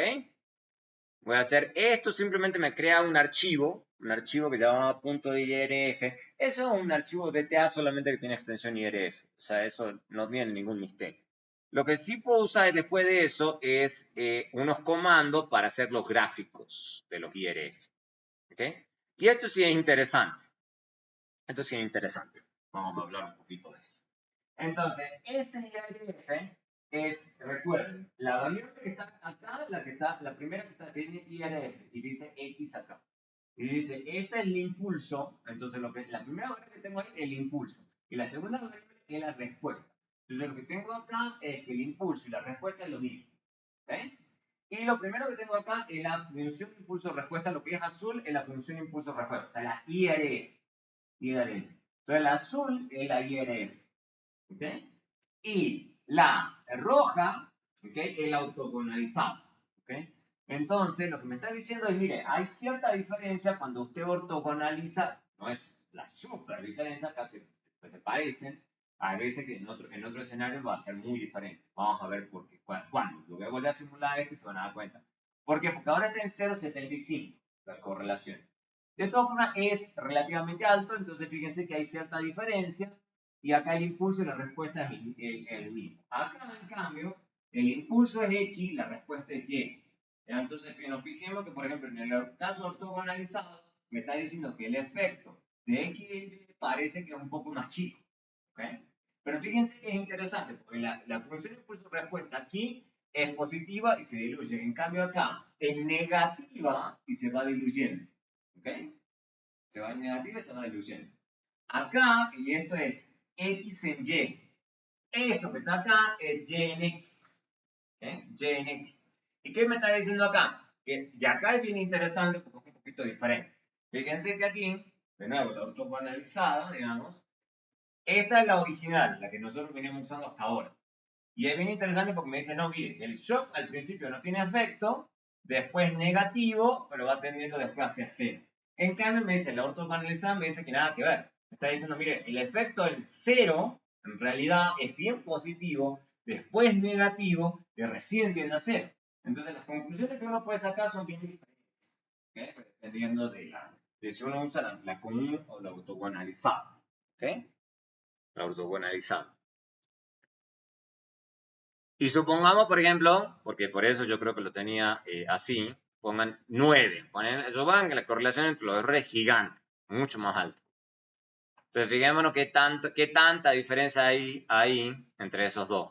Voy a hacer esto, simplemente me crea un archivo que se llama .irf. Eso es un archivo DTA solamente que tiene extensión IRF. O sea, eso no tiene ningún misterio. Lo que sí puedo usar después de eso es unos comandos para hacer los gráficos de los IRF. ¿Ok? Y esto sí es interesante. Vamos a hablar un poquito de esto. Entonces, este IRF es, recuerden, la variable que está acá, la primera que está, tiene IRF y dice X acá. Y dice, este es el impulso, entonces la primera variable que tengo ahí es el impulso. Y la segunda variable es la respuesta. Entonces lo que tengo acá es que el impulso y la respuesta es lo mismo. ¿Ok? Y lo primero que tengo acá es la función impulso-respuesta, lo que es azul es la función impulso-respuesta, o sea, la IRF. Entonces la azul es la IRF. ¿Ok? Y la roja, ¿ok? El autogonalizado, ¿ok? Entonces, lo que me está diciendo es, mire, hay cierta diferencia cuando usted ortogonaliza, no es la super diferencia, casi pues, se parecen, a veces que en otro escenario va a ser muy diferente. Vamos a ver por qué, cuándo. Lo voy a volver a simular esto y se van a dar cuenta. ¿Por qué? Porque ahora está en 0,75 la correlación. De todas formas, es relativamente alto, entonces fíjense que hay cierta diferencia y acá el impulso y la respuesta es el mismo. Acá, en cambio, el impulso es X, la respuesta es Y. Entonces, nos fijemos que, por ejemplo, en el caso ortogonalizado, me está diciendo que el efecto de X y Y parece que es un poco más chico. ¿Okay? Pero fíjense que es interesante, porque la función impulso-respuesta aquí es positiva y se diluye. En cambio, acá es negativa y se va diluyendo. ¿Ok? Se va en negativa y se va diluyendo. Acá, y esto es X en Y. Esto que está acá es Y en X. Y en X. ¿Y qué me está diciendo acá? Que de acá es bien interesante porque es un poquito diferente. Fíjense que aquí, de nuevo, la ortogonalizada, digamos, esta es la original, la que nosotros veníamos usando hasta ahora. Y es bien interesante porque me dice, no, mire, el shock al principio no tiene efecto, después negativo, pero va tendiendo después hacia cero. En cambio, me dice, la ortogonalizada me dice que nada que ver. Me está diciendo, mire, el efecto del cero, en realidad, es bien positivo, después negativo, y recién tiende a cero. Entonces, las conclusiones que uno puede sacar son bien diferentes, ¿okay? Dependiendo de si uno usa la común o la ortogonalizada. ¿Okay? La ortogonalizada. Y supongamos, por ejemplo, porque por eso yo creo que lo tenía así, pongan 9. Supongan que la correlación entre los errores es gigante, mucho más alta. Entonces, fijémonos qué tanta diferencia hay ahí entre esos dos.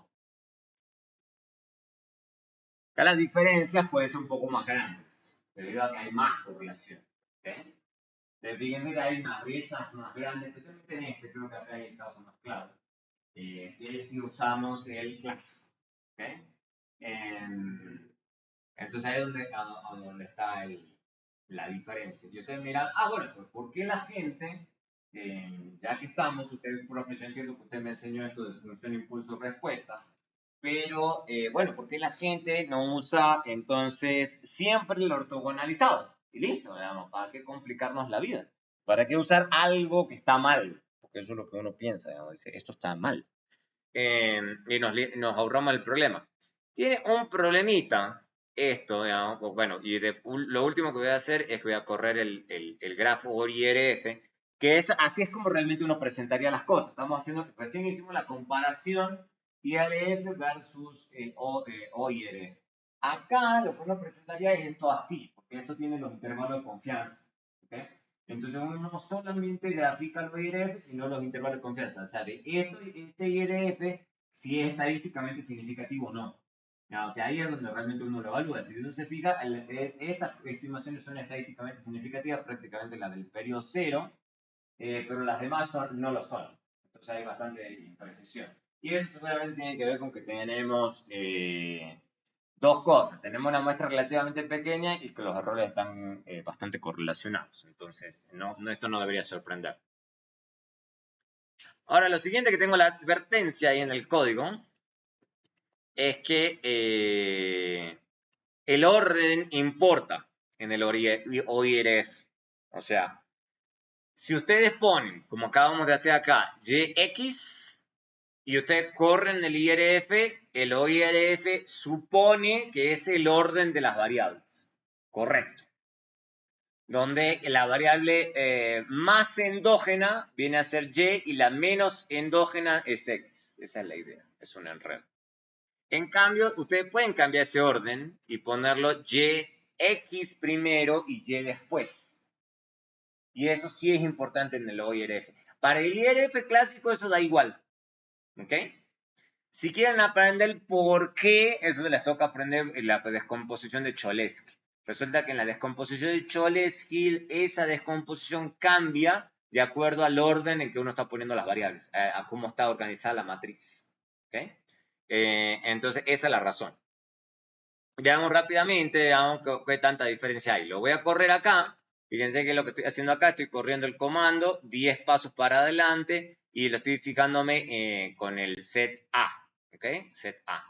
Acá las diferencias pueden ser un poco más grandes, debido a que hay más correlación. ¿Okay? Entonces, fíjense que hay unas brechas más grandes, especialmente en este, creo que acá hay el caso más claro, que es si usamos el clásico. ¿Okay? Entonces ahí es donde está la diferencia. Y ustedes miran, bueno, pues ¿por qué la gente, ya que estamos, usted, profe, yo entiendo que usted me enseñó esto de función impulso-respuesta, pero bueno, ¿por qué la gente no usa entonces siempre el ortogonalizado? Y listo, digamos, ¿para qué complicarnos la vida? ¿Para qué usar algo que está mal? Porque eso es lo que uno piensa, digamos, dice, esto está mal. Y nos ahorramos el problema. Tiene un problemita esto, digamos, bueno, y lo último que voy a hacer es que voy a correr el grafo ORIRF, que así es como realmente uno presentaría las cosas. Estamos haciendo, recién hicimos la comparación IRF versus OIRF. Acá lo que uno presentaría es esto así, esto tiene los intervalos de confianza. ¿Okay? Entonces uno no solamente grafica los IRF, sino los intervalos de confianza. O sea, de este IRF, si es estadísticamente significativo o no. Ya, o sea, ahí es donde realmente uno lo evalúa. Si uno se fija, estas estimaciones son estadísticamente significativas, prácticamente las del periodo 0, pero las demás no lo son. Entonces hay bastante imprecisión. Y eso seguramente tiene que ver con que tenemos dos cosas. Tenemos una muestra relativamente pequeña y que los errores están bastante correlacionados. Entonces, esto no debería sorprender. Ahora, lo siguiente que tengo la advertencia ahí en el código es que el orden importa en el OIRF. O sea, si ustedes ponen, como acabamos de hacer acá, YX, y ustedes corren el IRF, el OIRF supone que es el orden de las variables. Correcto. Donde la variable más endógena viene a ser Y y la menos endógena es X. Esa es la idea. Es un enredo. En cambio, ustedes pueden cambiar ese orden y ponerlo YX primero y Y después. Y eso sí es importante en el OIRF. Para el IRF clásico eso da igual. ¿Ok? Si quieren aprender por qué, eso les toca aprender en la descomposición de Cholesky. Resulta que en la descomposición de Cholesky, esa descomposición cambia de acuerdo al orden en que uno está poniendo las variables, a cómo está organizada la matriz. ¿Okay? Entonces, esa es la razón. Veamos rápidamente, veamos qué tanta diferencia hay. Lo voy a correr acá. Fíjense que lo que estoy haciendo acá, estoy corriendo el comando, 10 pasos para adelante, y lo estoy fijándome con el set A. ¿Ok? Set A.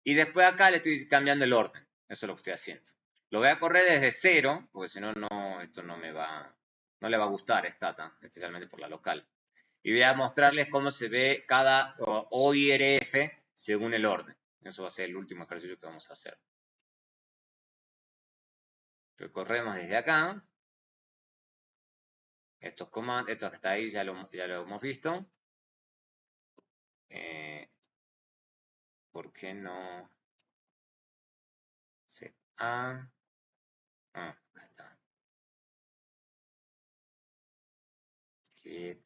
Y después acá le estoy cambiando el orden. Eso es lo que estoy haciendo. Lo voy a correr desde 0, porque si no, esto no le va a gustar a Stata, especialmente por la local. Y voy a mostrarles cómo se ve cada OIRF según el orden. Eso va a ser el último ejercicio que vamos a hacer. Recorremos desde acá. Esto que está ahí ya lo hemos visto. ¿Por qué no? Set A. Acá está.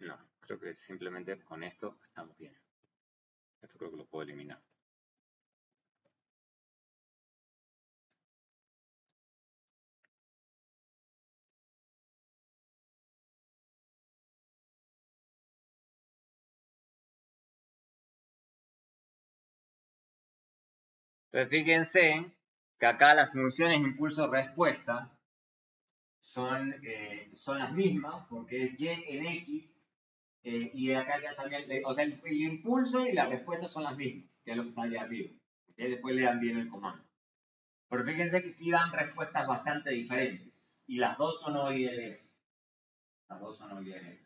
No, creo que simplemente con esto estamos bien. Esto creo que lo puedo eliminar. Entonces fíjense que acá las funciones impulso-respuesta son las mismas porque es Y en X y acá ya también, o sea, el impulso y la respuesta son las mismas, que es lo que está allá arriba. ¿Okay? Después lean bien el comando. Pero fíjense que sí dan respuestas bastante diferentes y las dos son OIRF. Las dos son OIRF.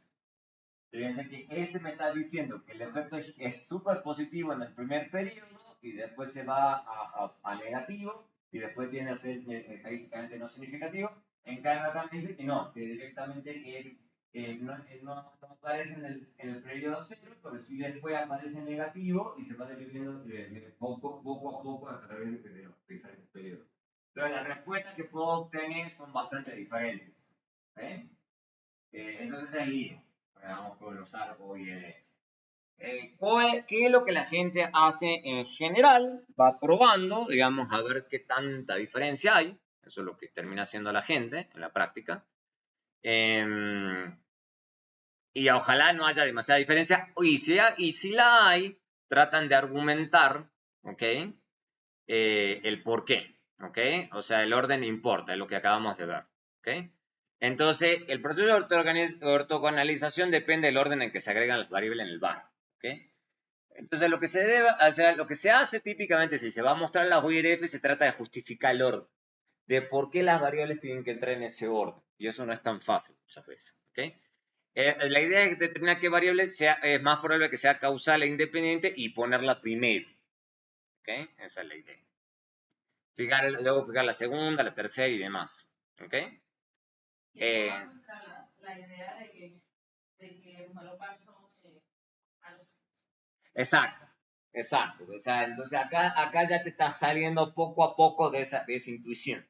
Fíjense que este me está diciendo que el efecto es súper positivo en el primer periodo y después se va a negativo y después tiende a ser estadísticamente no significativo. En cambio acá me dice que no, que directamente es, no aparece en el periodo 0, pero sí después aparece negativo y se va dividiendo poco a poco a través de los diferentes periodos. Entonces las respuestas que puedo obtener son bastante diferentes. Entonces es el lío. Vamos a usar OIRF. ¿Qué es lo que la gente hace en general? Va probando, digamos, a ver qué tanta diferencia hay. Eso es lo que termina haciendo la gente en la práctica. Y ojalá no haya demasiada diferencia. Y si la hay, tratan de argumentar, ¿ok? El por qué, ¿ok? O sea, el orden importa, es lo que acabamos de ver, ¿ok? Entonces, el proceso de ortogonalización depende del orden en que se agregan las variables en el bar, ¿ok? Entonces, lo que se hace típicamente, si se va a mostrar las OIRF, se trata de justificar el orden, de por qué las variables tienen que entrar en ese orden. Y eso no es tan fácil muchas veces, ¿ok? La idea es determinar qué variable es más probable que sea causal e independiente y ponerla primero, ¿ok? Esa es la idea. Luego fijar la segunda, la tercera y demás, ¿ok? Y eso va contra la idea de que los malos son a los... Exacto. O sea, entonces acá ya te está saliendo poco a poco de esa intuición.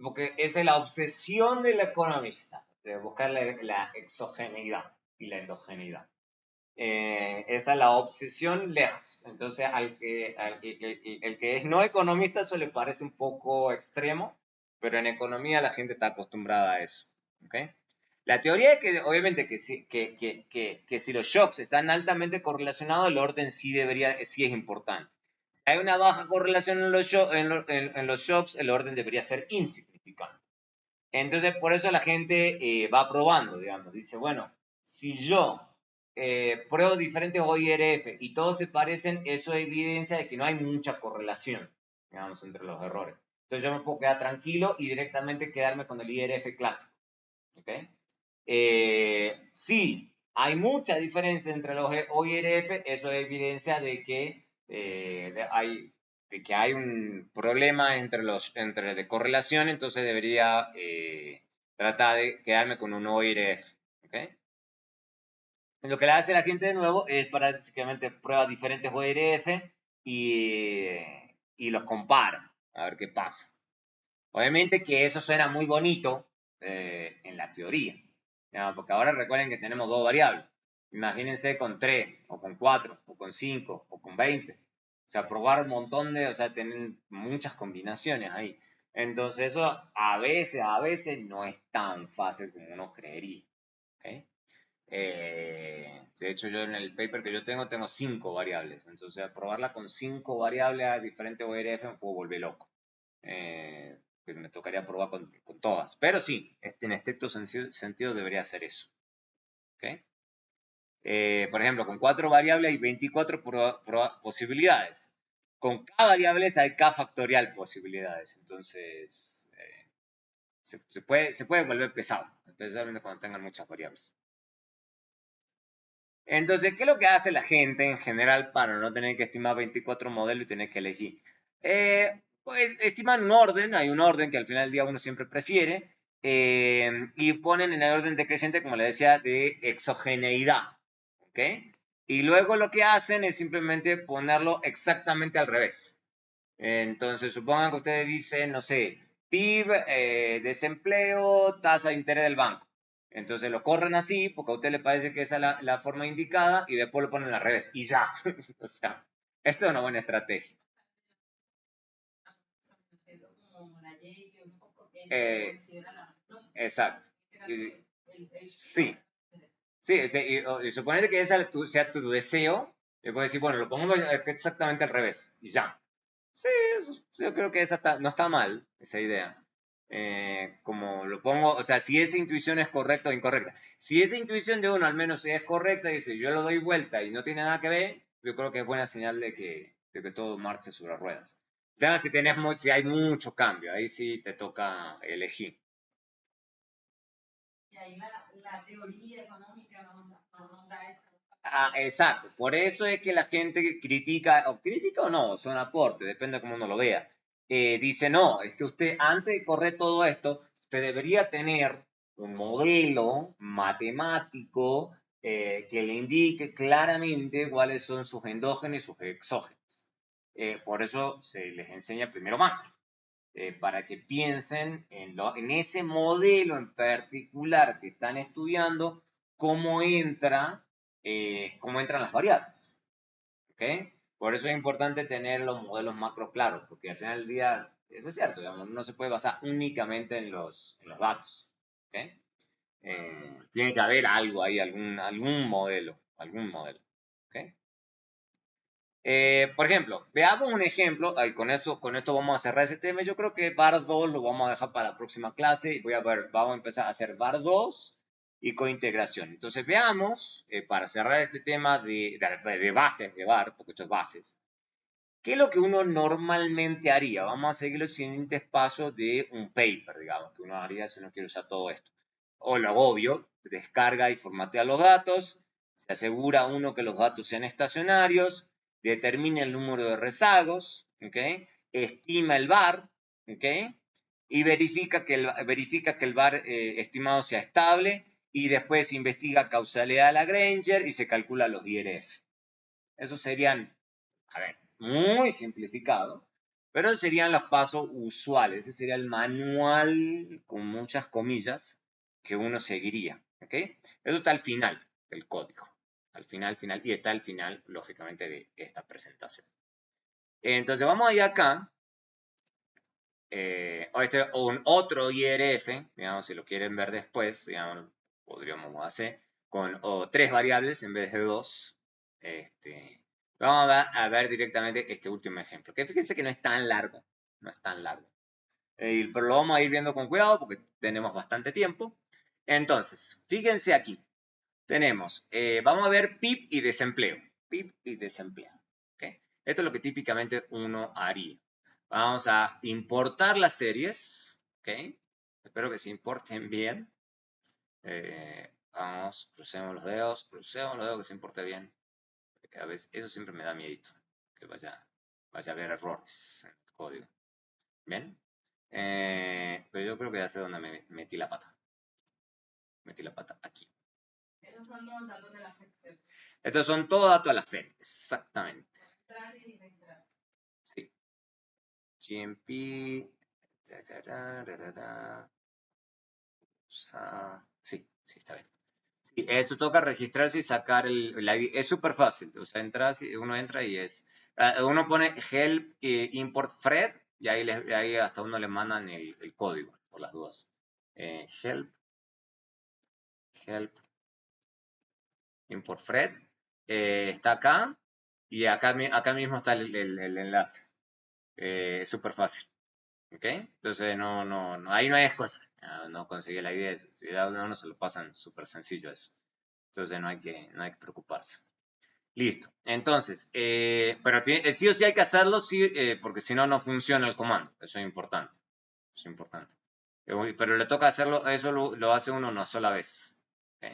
porque esa es la obsesión del economista, de buscar la exogeneidad y la endogeneidad. Esa es la obsesión lejos. Entonces, el que es no economista, eso le parece un poco extremo, pero en economía la gente está acostumbrada a eso. ¿Okay? La teoría es que, obviamente, que si los shocks están altamente correlacionados, el orden sí es importante. Si hay una baja correlación en los shocks, el orden debería ser insignificante. Entonces, por eso la gente va probando, digamos. Dice, bueno, si yo pruebo diferentes OIRF y todos se parecen, eso es evidencia de que no hay mucha correlación, digamos, entre los errores. Entonces yo me puedo quedar tranquilo y directamente quedarme con el IRF clásico. ¿Okay? Si hay mucha diferencia entre los OIRF, eso es evidencia de que hay un problema de correlación, entonces debería tratar de quedarme con un OIRF. ¿Okay? Lo que le hace la gente de nuevo es básicamente prueba diferentes OIRF y los compara a ver qué pasa. Obviamente que eso suena muy bonito en la teoría, ¿no? Porque ahora recuerden que tenemos dos variables. Imagínense con 3, o con 4, o con 5, o con 20. O sea, probar un montón o sea, tener muchas combinaciones ahí. Entonces eso a veces no es tan fácil como uno creería. ¿Okay? De hecho, yo en el paper que yo tengo 5 variables. Entonces, probarla con 5 variables a diferentes ORF me puedo volver loco. Que me tocaría probar con todas. Pero sí, en estricto sentido debería ser eso. ¿Okay? Por ejemplo, con 4 variables hay 24 posibilidades. Con K variables hay K factorial posibilidades. Entonces, se puede volver pesado, especialmente cuando tengan muchas variables. Entonces, ¿qué es lo que hace la gente en general para no tener que estimar 24 modelos y tener que elegir? Pues estiman un orden, hay un orden que al final del día uno siempre prefiere, y ponen en el orden decreciente, como le decía, de exogeneidad. ¿Ok? Y luego lo que hacen es simplemente ponerlo exactamente al revés. Entonces, supongan que ustedes dicen, no sé, PIB, desempleo, tasa de interés del banco. Entonces lo corren así porque a usted le parece que esa es la forma indicada y después lo ponen al revés y ya. O sea, esa es una buena estrategia. Exacto. Sí. Sí, y suponete que esa sea tu deseo, le puedes decir, bueno, lo pongo exactamente al revés y ya. Sí, yo creo que no está mal, esa idea. Como lo pongo, o sea, si esa intuición es correcta o incorrecta. Si esa intuición de uno al menos es correcta y dice, yo lo doy vuelta y no tiene nada que ver, yo creo que es buena señal de que todo marche sobre ruedas. Ya si hay mucho cambio, ahí sí te toca elegir. Y ahí la teoría económica nos da esa. Exacto, por eso es que la gente critica o no, son aportes, depende de cómo uno lo vea. Dice, no, es que usted antes de correr todo esto, usted debería tener un modelo matemático que le indique claramente cuáles son sus endógenos y sus exógenos. Por eso se les enseña primero macro, para que piensen en ese modelo en particular que están estudiando, cómo entran las variables. ¿Okay? Por eso es importante tener los modelos macro claros, porque al final del día, eso es cierto, digamos, no se puede basar únicamente en los datos. ¿Okay? Tiene que haber algo ahí, algún modelo. ¿Okay? Por ejemplo, veamos un ejemplo, con esto vamos a cerrar ese tema. Yo creo que VAR 2 lo vamos a dejar para la próxima clase y vamos a empezar a hacer VAR 2 y cointegración. Entonces veamos, para cerrar este tema de bases de VAR, porque esto es bases, ¿qué es lo que uno normalmente haría? Vamos a seguir los siguientes pasos de un paper, digamos, que uno haría si uno quiere usar todo esto. O lo obvio, descarga y formatea los datos, se asegura uno que los datos sean estacionarios, determina el número de rezagos, ¿okay? Estima el VAR, ¿okay? Y verifica que el VAR estimado sea estable y después investiga causalidad de Lagrange y se calcula los IRF. Esos serían, a ver, muy simplificado, Pero esos serían los pasos usuales. Ese sería el manual, con muchas comillas, que uno seguiría. ¿Ok? Eso está al final del código. Al final, final. Y está al final, lógicamente, de esta presentación. Entonces vamos a ir acá. O otro IRF, digamos, si lo quieren ver después, digamos, podríamos hacer con 3 variables en vez de 2. Vamos a ver directamente este último ejemplo, que fíjense que no es tan largo, no es tan largo. Pero lo vamos a ir viendo con cuidado porque tenemos bastante tiempo. Entonces, fíjense aquí, tenemos, vamos a ver PIB y desempleo. PIB y desempleo. ¿Okay? Esto es lo que típicamente uno haría. Vamos a importar las series. ¿Ok? Espero que se importen bien. Vamos, crucemos los dedos que se importe bien. Porque a veces eso siempre me da miedito. Que vaya a haber errores en el código. ¿Bien? Pero yo creo que ya sé dónde me metí la pata. Metí la pata aquí. Esos son los datos de la sección. Estos son todos datos de la FED. Exactamente. Entrar y registrar. Sí. GMP. Sí, sí, está bien. Sí, esto toca registrarse y sacar el ID. Es súper fácil. O sea, uno entra y es. Uno pone help import Fred y ahí hasta uno le mandan el código, por las dudas. Help import Fred. Está acá y acá mismo está el enlace. Es súper fácil. ¿Ok? Entonces, ahí no hay excusa. No conseguí la idea. Si a uno se lo pasan súper sencillo eso. Entonces, no hay que preocuparse. Listo. Entonces, pero sí o sí hay que hacerlo, sí, porque si no, no funciona el comando. Eso es importante. Eso es importante. Pero le toca hacerlo, eso lo hace uno una sola vez. ¿Ok?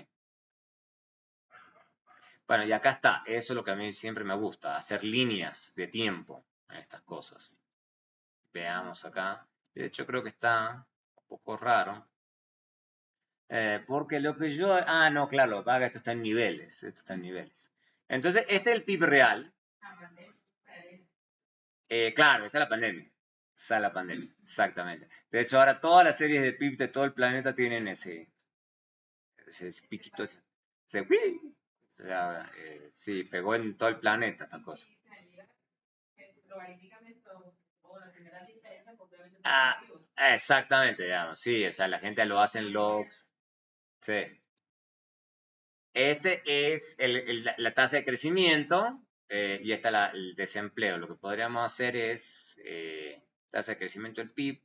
Bueno, y acá está. Eso es lo que a mí siempre me gusta, hacer líneas de tiempo en estas cosas. Veamos acá. De hecho, creo que está un poco raro. Porque lo que yo... Ah, no, claro, paga, esto está en niveles. Esto está en niveles. Entonces, este es el PIB real. Claro, esa es la pandemia. Esa es la pandemia, exactamente. De hecho, ahora todas las series de PIB de todo el planeta tienen ese piquito, ¡uii! O sea, sí, pegó en todo el planeta esta cosa. Ah, exactamente, digamos, sí, o sea, la gente lo hace en logs. Sí. Este es la tasa de crecimiento y esta es el desempleo. Lo que podríamos hacer es tasa de crecimiento del PIB.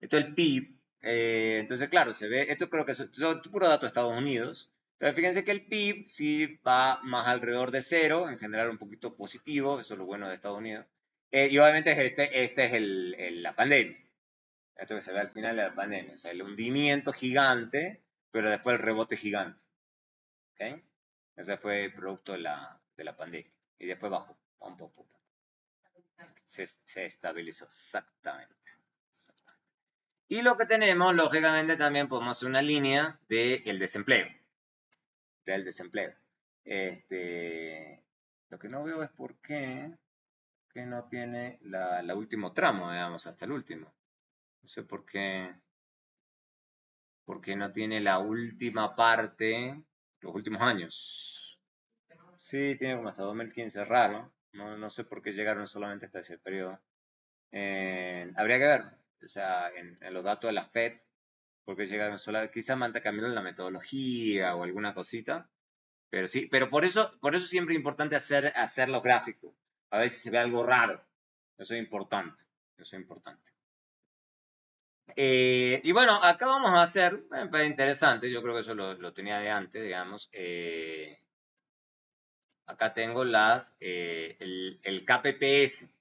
Esto es el PIB. Entonces, claro, se ve, esto creo que es puro dato de Estados Unidos. Pero fíjense que el PIB sí va más alrededor de cero, en general un poquito positivo, eso es lo bueno de Estados Unidos. Y obviamente este es la pandemia. Esto que se ve al final de la pandemia. O sea, el hundimiento gigante, pero después el rebote gigante. ¿Ok? Ese fue el producto de la pandemia. Y después bajó. Pum, pum, pum. Se estabilizó, exactamente. Y lo que tenemos, lógicamente, también podemos hacer una línea del desempleo. Del desempleo. Lo que no veo es por qué no tiene la último tramo, digamos, hasta el último. No sé por qué no tiene la última parte, los últimos años. Sí, tiene como hasta 2015, raro. No sé por qué llegaron solamente hasta ese periodo. Habría que ver, o sea, en los datos de la FED, porque llegaron solo, quizás cambiaron la metodología o alguna cosita, pero sí, pero por eso siempre es importante hacer los gráficos, a ver si se ve algo raro, eso es importante, eso es importante. Y bueno, acá vamos a hacer, me parece interesante, yo creo que eso lo tenía de antes, digamos, acá tengo el KPPS,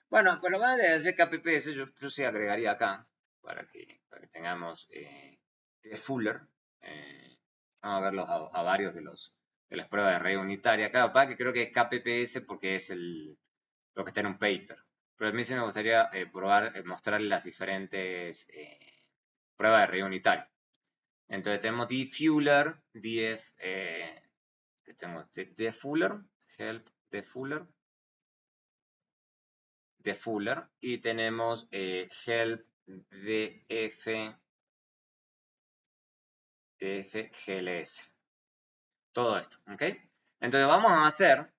Bueno, pero va de hacer KPPS, yo sí agregaría acá, para que tengamos de Fuller. Vamos a verlos a varios de las pruebas de red unitaria. Claro, para que creo que es KPPS porque es lo que está en un paper. Pero a mí sí me gustaría mostrarles las diferentes pruebas de red unitaria. Entonces tenemos dfuller, tengo dfuller, help dfuller. de Fuller y tenemos help df GLS. Todo esto, ¿ok? Entonces vamos a hacer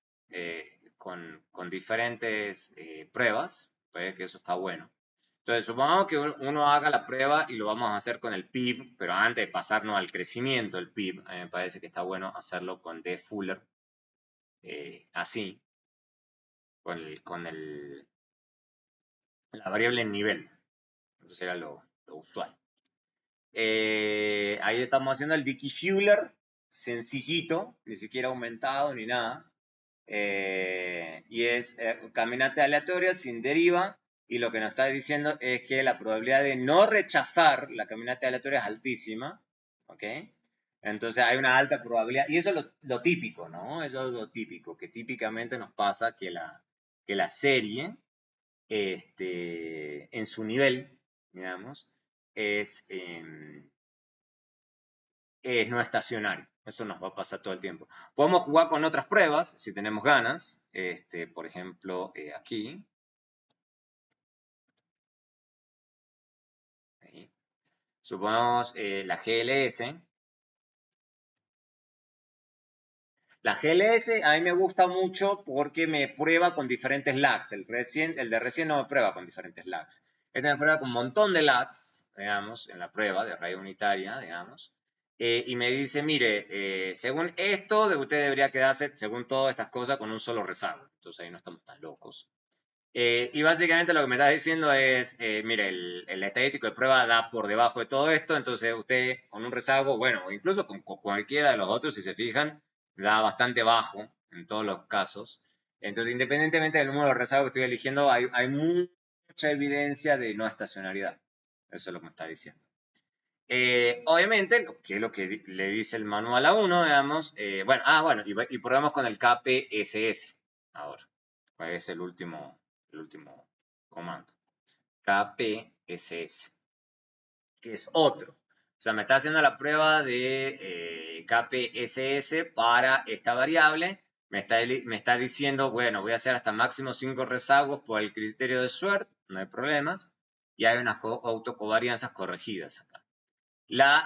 con diferentes pruebas, pues, que eso está bueno. Entonces supongamos que uno haga la prueba y lo vamos a hacer con el PIB, pero antes de pasarnos al crecimiento del PIB, a mí me parece que está bueno hacerlo con D Fuller, así, con la variable en nivel. Eso sería lo usual. Ahí estamos haciendo el Dickey Fuller, sencillito, ni siquiera aumentado ni nada. Y es caminata aleatoria sin deriva. Y lo que nos está diciendo es que la probabilidad de no rechazar la caminata aleatoria es altísima. ¿Ok? Entonces hay una alta probabilidad. Y eso es lo típico, ¿no? Eso es lo típico, que típicamente nos pasa que la serie, en su nivel, digamos, es no estacionario. Eso nos va a pasar todo el tiempo. Podemos jugar con otras pruebas si tenemos ganas. Por ejemplo, aquí. Ahí. Supongamos la GLS. La GLS a mí me gusta mucho porque me prueba con diferentes lags. El de recién no me prueba con diferentes lags. Este me prueba con un montón de lags, digamos, en la prueba de raíz unitaria, digamos. Y me dice, mire, según esto, usted debería quedarse, según todas estas cosas, con un solo rezago. Entonces ahí no estamos tan locos. Y básicamente lo que me está diciendo es, mire, el estadístico de prueba da por debajo de todo esto, entonces usted con un rezago, bueno, incluso con cualquiera de los otros, si se fijan, da bastante bajo en todos los casos. Entonces, independientemente del número de rezagos que estoy eligiendo, hay mucha evidencia de no estacionalidad. Eso es lo que me está diciendo. Obviamente, que es lo que le dice el manual a uno, digamos, bueno, y probamos con el KPSS ahora. Es el último comando. KPSS. Que es otro. O sea, me está haciendo la prueba de KPSS para esta variable. Me está diciendo, bueno, voy a hacer hasta máximo 5 rezagos por el criterio de Schwartz, no hay problemas. Y hay unas autocovarianzas corregidas acá.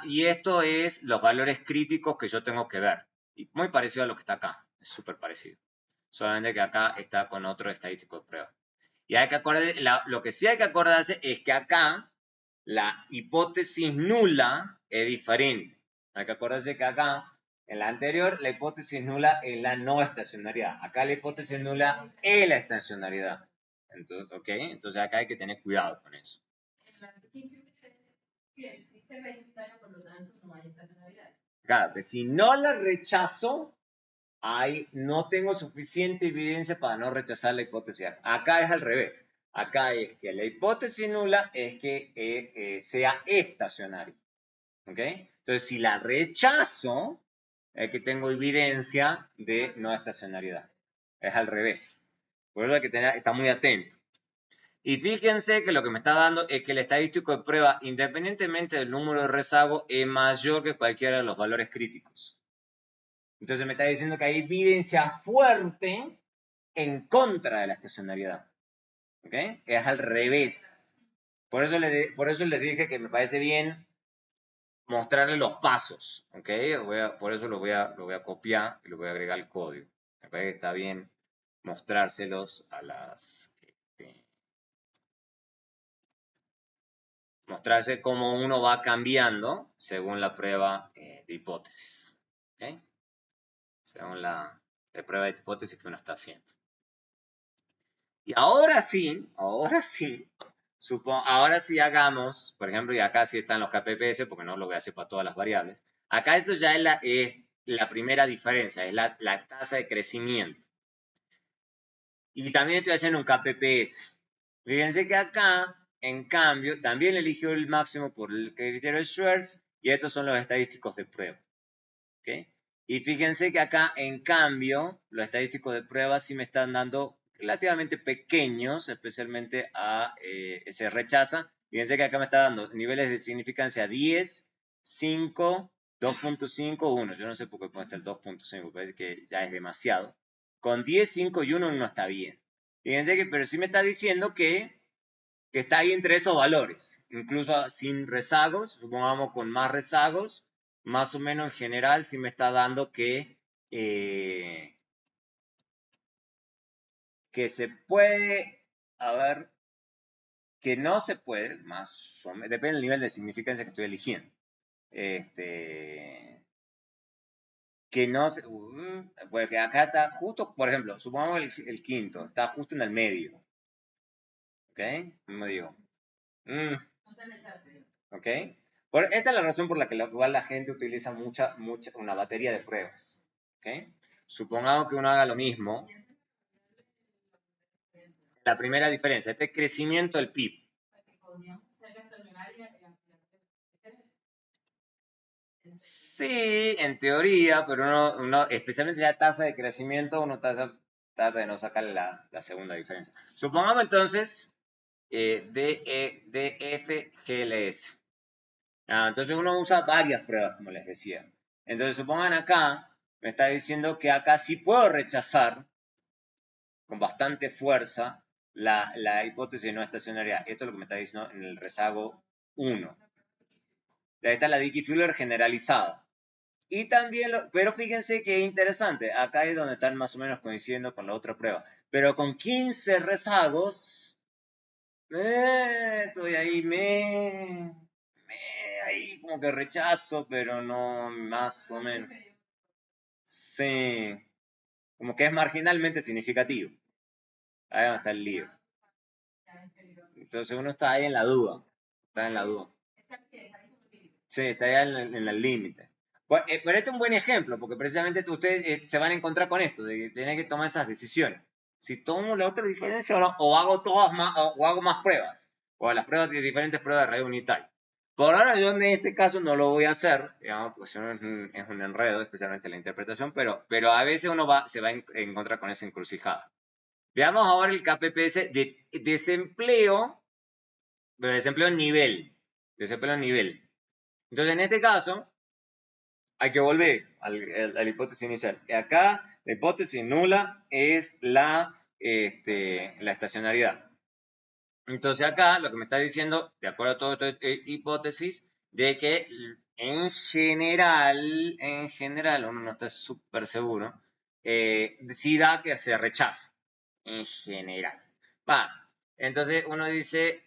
Y esto es los valores críticos que yo tengo que ver. Y muy parecido a lo que está acá. Es súper parecido. Solamente que acá está con otro estadístico de prueba. Y hay que lo que sí hay que acordarse es que acá la hipótesis nula es diferente. Hay que acordarse que acá, en la anterior, la hipótesis nula es la no estacionariedad. Acá la hipótesis nula es la estacionariedad. Entonces, ¿ok? Entonces acá hay que tener cuidado con eso. Claro, que si no la rechazo, no tengo suficiente evidencia para no rechazar la hipótesis. Acá es al revés. Acá es que la hipótesis nula es que sea estacionario. ¿Ok? Entonces, si la rechazo, es que tengo evidencia de no estacionariedad. Es al revés. Por eso hay que estar muy atento. Y fíjense que lo que me está dando es que el estadístico de prueba, independientemente del número de rezago, es mayor que cualquiera de los valores críticos. Entonces me está diciendo que hay evidencia fuerte en contra de la estacionariedad. ¿Ok? Es al revés. Por eso les dije que me parece bien mostrarle los pasos. ¿Ok? Por eso lo voy a copiar y lo voy a agregar al código. Me parece que está bien mostrárselos a mostrarse cómo uno va cambiando según la prueba de hipótesis. ¿Ok? Según la prueba de hipótesis que uno está haciendo. Y ahora sí, ahora sí hagamos, por ejemplo, y acá sí están los KPPS, porque no lo voy a hacer para todas las variables. Acá esto ya es la primera diferencia, es la tasa de crecimiento. Y también estoy haciendo un KPPS. Fíjense que acá, en cambio, también eligió el máximo por el criterio de Schwartz, y estos son los estadísticos de prueba. ¿Okay? Y fíjense que acá, en cambio, los estadísticos de prueba sí me están dando relativamente pequeños, especialmente a ese rechaza. Fíjense que acá me está dando niveles de significancia 10, 5, 2.5, 1. Yo no sé por qué puede estar el 2.5, parece que ya es demasiado. Con 10, 5 y 1 no está bien. Fíjense que, pero sí me está diciendo que está ahí entre esos valores, incluso sin rezagos, supongamos con más rezagos, más o menos en general sí me está dando que se puede, a ver, que no se puede, más o menos, depende del nivel de significancia que estoy eligiendo. Que no se, porque acá está justo, por ejemplo, supongamos el quinto, está justo en el medio. ¿Ok? Me digo. ¿Ok? Esta es la razón por la que la gente utiliza una batería de pruebas. ¿Ok? Supongamos que uno haga lo mismo. La primera diferencia, este crecimiento del PIB. Sí, en teoría, pero uno especialmente la tasa de crecimiento, uno trata de no sacarle la segunda diferencia. Supongamos entonces DF, entonces uno usa varias pruebas, como les decía. Entonces supongan acá, me está diciendo que acá sí puedo rechazar con bastante fuerza la hipótesis de no estacionariedad. Esto es lo que me está diciendo en el rezago 1. Ahí está la Dickey-Fuller generalizada. Y también, pero fíjense que interesante, acá es donde están más o menos coincidiendo con la otra prueba. Pero con 15 rezagos, estoy ahí, ahí como que rechazo, pero no más o menos. Sí, como que es marginalmente significativo. Ahí está el lío. Entonces uno está ahí en la duda. Está en la duda. Sí, está ahí en el límite. Pero este es un buen ejemplo, porque precisamente ustedes se van a encontrar con esto, de que tienen que tomar esas decisiones. Si tomo la otra diferencia o hago todas más, o hago más pruebas, o las pruebas de diferentes pruebas de radio unitaria. Por ahora yo en este caso no lo voy a hacer, digamos, porque si no es un enredo, especialmente la interpretación, pero a veces uno se va a encontrar con esa encrucijada. Veamos ahora el KPPS de desempleo, pero desempleo en nivel. Desempleo en nivel. Entonces, en este caso, hay que volver a la hipótesis inicial. Y acá, la hipótesis nula es la estacionariedad. Entonces, acá lo que me está diciendo, de acuerdo a toda esta hipótesis, de que en general, uno no está súper seguro, sí da que se rechaza. En general. Va, entonces uno dice,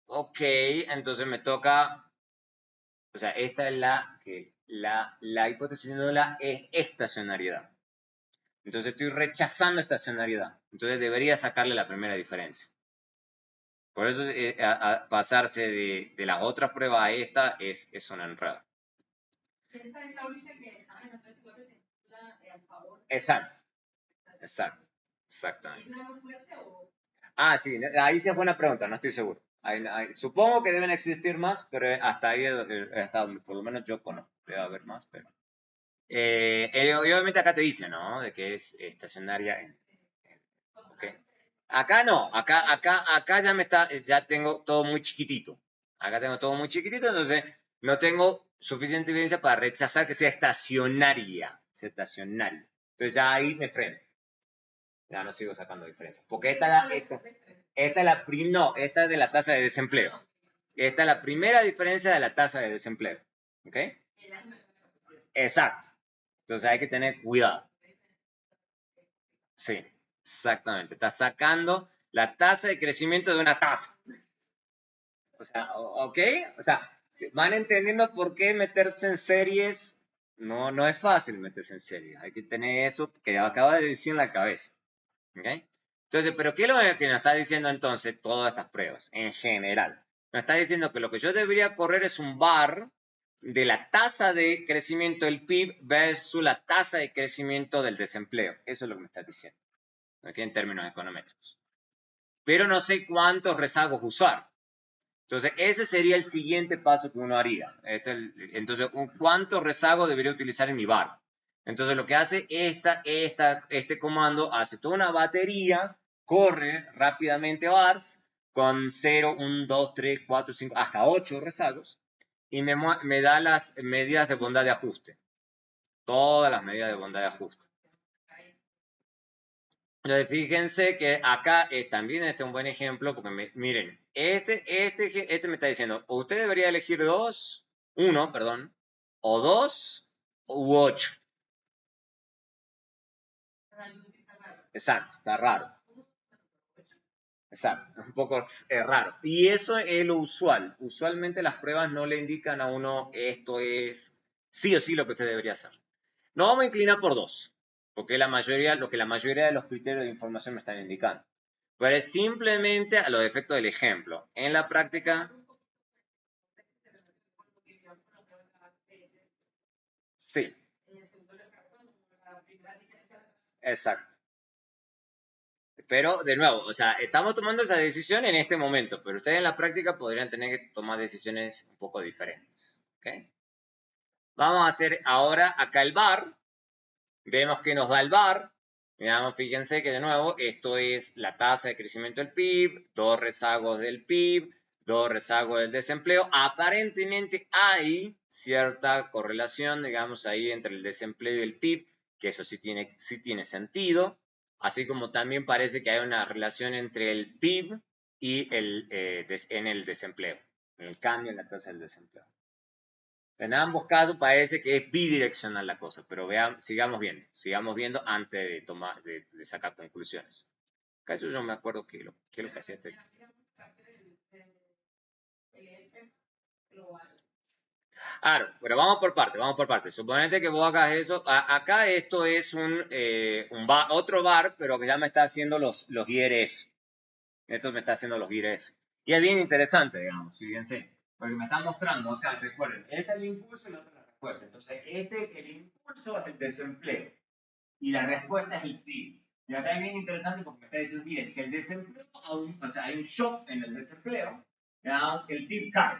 ok, entonces me toca, o sea, esta es la hipótesis nula es estacionariedad. Entonces estoy rechazando estacionariedad. Entonces debería sacarle la primera diferencia. Por eso pasarse de las otras pruebas a esta es una enredo. Exacto. Exacto. Exactamente. Sí, ahí se fue una pregunta, no estoy seguro. Supongo que deben existir más, pero hasta ahí hasta donde por lo menos yo conozco. Debe haber más, pero. Y obviamente acá te dice, ¿no? De que es estacionaria. Okay. Acá no, acá ya tengo todo muy chiquitito. Acá tengo todo muy chiquitito, entonces no tengo suficiente evidencia para rechazar que sea estacionaria. Entonces ya ahí me freno. Ya no sigo sacando diferencias. Porque esta es de la tasa de desempleo. Esta es la primera diferencia de la tasa de desempleo. ¿Ok? Exacto. Entonces hay que tener cuidado. Sí, exactamente. Está sacando la tasa de crecimiento de una tasa. O sea, ¿ok? O sea, van entendiendo por qué meterse en series. No es fácil meterse en series. Hay que tener eso que acaba de decir en la cabeza. ¿Ok? Entonces, ¿pero qué es lo que nos está diciendo entonces todas estas pruebas en general? Nos está diciendo que lo que yo debería correr es un bar de la tasa de crecimiento del PIB versus la tasa de crecimiento del desempleo. Eso es lo que me está diciendo. Aquí en términos econométricos. Pero no sé cuántos rezagos usar. Entonces, ese sería el siguiente paso que uno haría. Entonces, ¿cuántos rezagos debería utilizar en mi bar? Entonces, lo que hace este comando, hace toda una batería, corre rápidamente bars con 0, 1, 2, 3, 4, 5, hasta 8 rezagos y me da las medidas de bondad de ajuste. Todas las medidas de bondad de ajuste. Entonces, fíjense que acá también este es un buen ejemplo, porque miren, este me está diciendo, o usted debería elegir uno, perdón, o 2 u 8. Exacto, está raro. Exacto, es un poco raro. Y eso es lo usual. Usualmente las pruebas no le indican a uno esto es sí o sí lo que usted debería hacer. No vamos a inclinar por 2, porque lo que la mayoría de los criterios de información me están indicando. Pero es simplemente a los efectos del ejemplo. En la práctica, sí, exacto. Pero, de nuevo, o sea, estamos tomando esa decisión en este momento, pero ustedes en la práctica podrían tener que tomar decisiones un poco diferentes. ¿Okay? Vamos a hacer ahora acá el bar. Vemos que nos da el bar. Digamos, fíjense que de nuevo, esto es la tasa de crecimiento del PIB, dos rezagos del PIB, dos rezagos del desempleo. Aparentemente hay cierta correlación, digamos, ahí entre el desempleo y el PIB, que eso sí tiene sentido. Así como también parece que hay una relación entre el PIB y en el desempleo, en el cambio en la tasa del desempleo. En ambos casos parece que es bidireccional la cosa, pero sigamos viendo antes de sacar conclusiones. Casi yo no me acuerdo qué es lo que hacía este. Claro, pero vamos por parte. Suponete que vos hagas eso. Acá esto es otro bar, pero que ya me está haciendo los IRF. Esto me está haciendo los IRF. Y es bien interesante, digamos, fíjense. Porque me está mostrando acá, recuerden, este es el impulso y el otro es la respuesta. Entonces, el impulso es el desempleo y la respuesta es el PIB. Y acá es bien interesante porque me está diciendo, miren, si el desempleo, o sea, hay un shock en el desempleo, digamos, el PIB cae.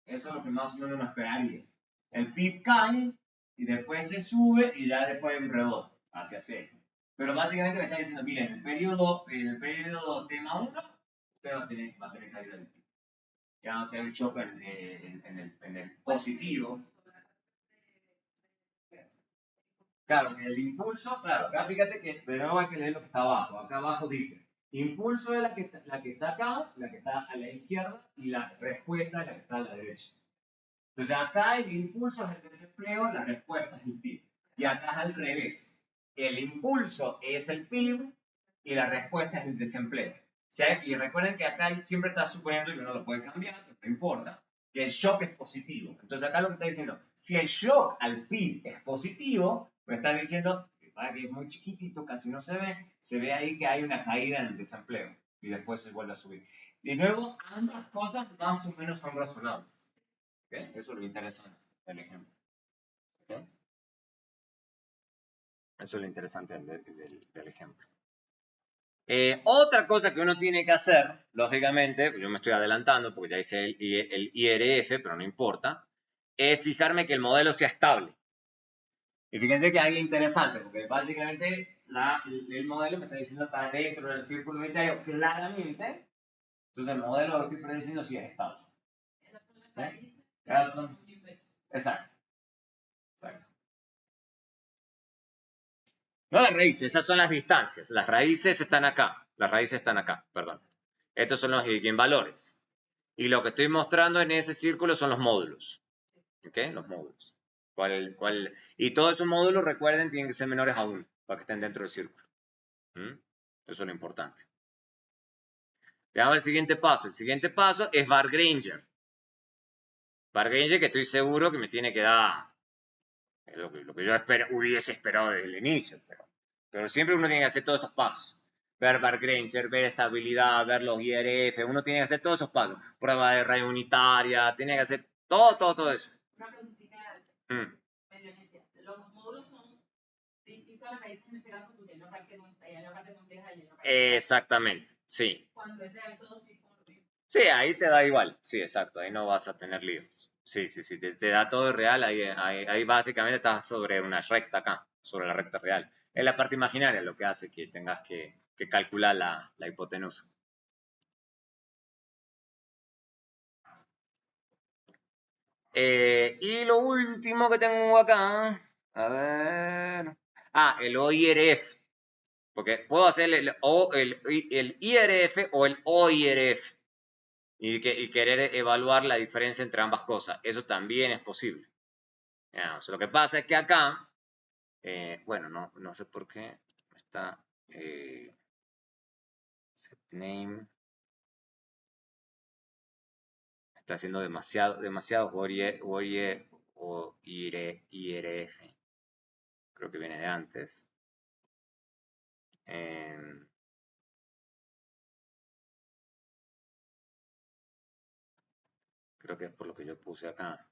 Eso es lo que más o menos uno esperaría. El PIB cae y después se sube y ya después hay un rebote hacia cero. Pero básicamente me está diciendo, miren, en el periodo tema 1, usted va a tener caída del PIB. Ya vamos a hacer el shock en el positivo. Claro, el impulso, claro, acá fíjate que de nuevo hay que leer lo que está abajo. Acá abajo dice, impulso es la que está acá, la que está a la izquierda, y la respuesta es la que está a la derecha. Entonces acá el impulso es el desempleo, la respuesta es el PIB. Y acá es al revés. El impulso es el PIB y la respuesta es el desempleo. Y recuerden que acá siempre está suponiendo, y uno lo puede cambiar, no importa, que el shock es positivo. Entonces acá lo que está diciendo, si el shock al PIB es positivo, me está diciendo, que es muy chiquitito, casi no se ve ahí que hay una caída en el desempleo y después se vuelve a subir. De nuevo, ambas cosas más o menos son razonables. ¿Okay? Eso es lo interesante del ejemplo. ¿Okay? Eso es lo interesante del ejemplo. Otra cosa que uno tiene que hacer, lógicamente, yo me estoy adelantando porque ya hice el IRF, pero no importa, es fijarme que el modelo sea estable. Y fíjense que hay interesante, porque básicamente el modelo me está diciendo que está dentro del círculo unitario claramente. Entonces el modelo que estoy prediciendo sí es estable. ¿Eh? Exacto. Exacto. No las raíces, esas son las distancias. Las raíces están acá. Perdón. Estos son los eigenvalores. Y lo que estoy mostrando en ese círculo son los módulos. ¿Ok? Los módulos. Y todos esos módulos, recuerden, tienen que ser menores a 1 para que estén dentro del círculo. Eso es lo importante. Veamos el siguiente paso. El siguiente paso es Bar-Granger. Bar-Granger que estoy seguro que me tiene que dar lo que yo hubiese esperado desde el inicio. Pero siempre uno tiene que hacer todos estos pasos. Ver Bar-Granger, ver estabilidad, ver los IRF. Uno tiene que hacer todos esos pasos. Prueba de rayo unitaria, tiene que hacer todo eso. Una preguntita los módulos son distintos a las raíces en este caso porque hay una parte compleja y hay una parte Exactamente, sí. Cuando es real todo sí como lo mismo. Sí, ahí te da igual. Sí, exacto. Ahí no vas a tener líos. Sí. Te da todo real. Ahí básicamente estás sobre una recta acá, sobre la recta real. Es la parte imaginaria lo que hace que tengas que calcular la hipotenusa. Y lo último que tengo acá, a ver. El OIRF. Porque puedo hacer el IRF o el OIRF y querer evaluar la diferencia entre ambas cosas. Eso también es posible. Lo que pasa es que acá, bueno, no sé por qué está set name. Está haciendo demasiado o IRF. Creo que viene de antes. Creo que es por lo que yo puse acá.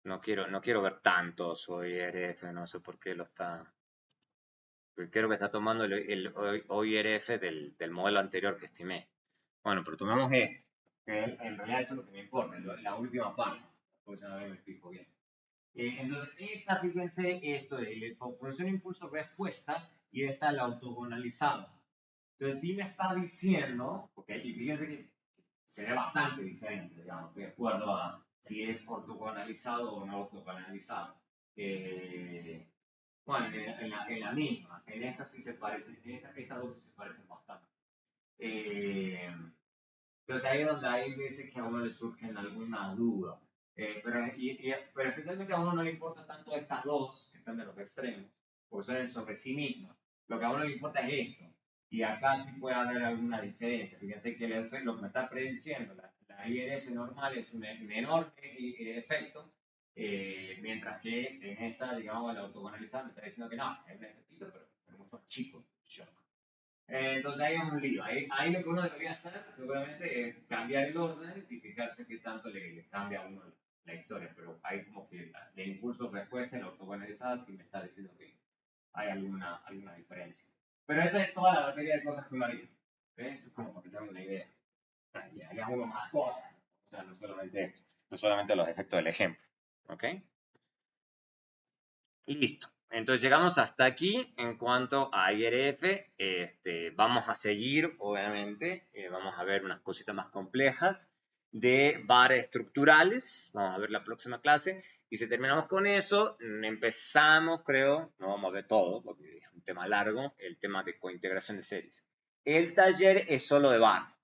No quiero ver tanto su IRF, no sé por qué lo está. Creo que está tomando el OIRF del modelo anterior que estimé. Bueno, pero tomamos este, que en realidad eso es lo que me importa, la última parte, porque no me explico bien. Entonces, esta, fíjense, esto es función impulso-respuesta y esta la ortogonalizada. Entonces, sí me está diciendo, y fíjense que se ve bastante diferente, digamos, de acuerdo a si es ortogonalizado o no ortogonalizado. Bueno, en la misma, en esta sí se parecen, estas dos sí se parecen bastante. Entonces ahí es donde hay veces que a uno le surgen alguna duda. Pero especialmente a uno no le importa tanto estas dos, que están de los extremos, porque son sobre sí mismas. Lo que a uno le importa es esto. Y acá sí puede haber alguna diferencia. Fíjense que lo que me está prediciendo, la IRF normal es un menor efecto, mientras que en esta, digamos, la ortogonalizada me está diciendo que no, es un efectito, pero es mucho más chico. Entonces ahí es un lío. Ahí lo que uno debería hacer seguramente es cambiar el orden y fijarse qué tanto le cambia a uno la historia. Pero hay como que de impulso-respuesta en la ortogonalizada sí me está diciendo que hay alguna diferencia. Pero esta es toda la batería de cosas que uno haría. Es como para que tengan una idea. Y haríamos más cosas. O sea, no solamente esto. No solamente los efectos del ejemplo. ¿Ok? Y listo. Entonces llegamos hasta aquí en cuanto a IRF. Vamos a seguir, obviamente, vamos a ver unas cositas más complejas de barras estructurales. Vamos a ver la próxima clase. Y si terminamos con eso, empezamos, creo, no vamos a ver todo, porque es un tema largo, el tema de cointegración de series. El taller es solo de bar.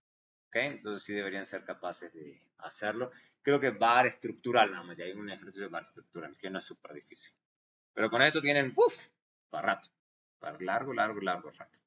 ¿Okay? Entonces sí deberían ser capaces de hacerlo. Creo que bar estructural, nada más, ya hay un ejercicio de bar estructural, que no es súper difícil. Pero con esto tienen, para rato, para largo rato.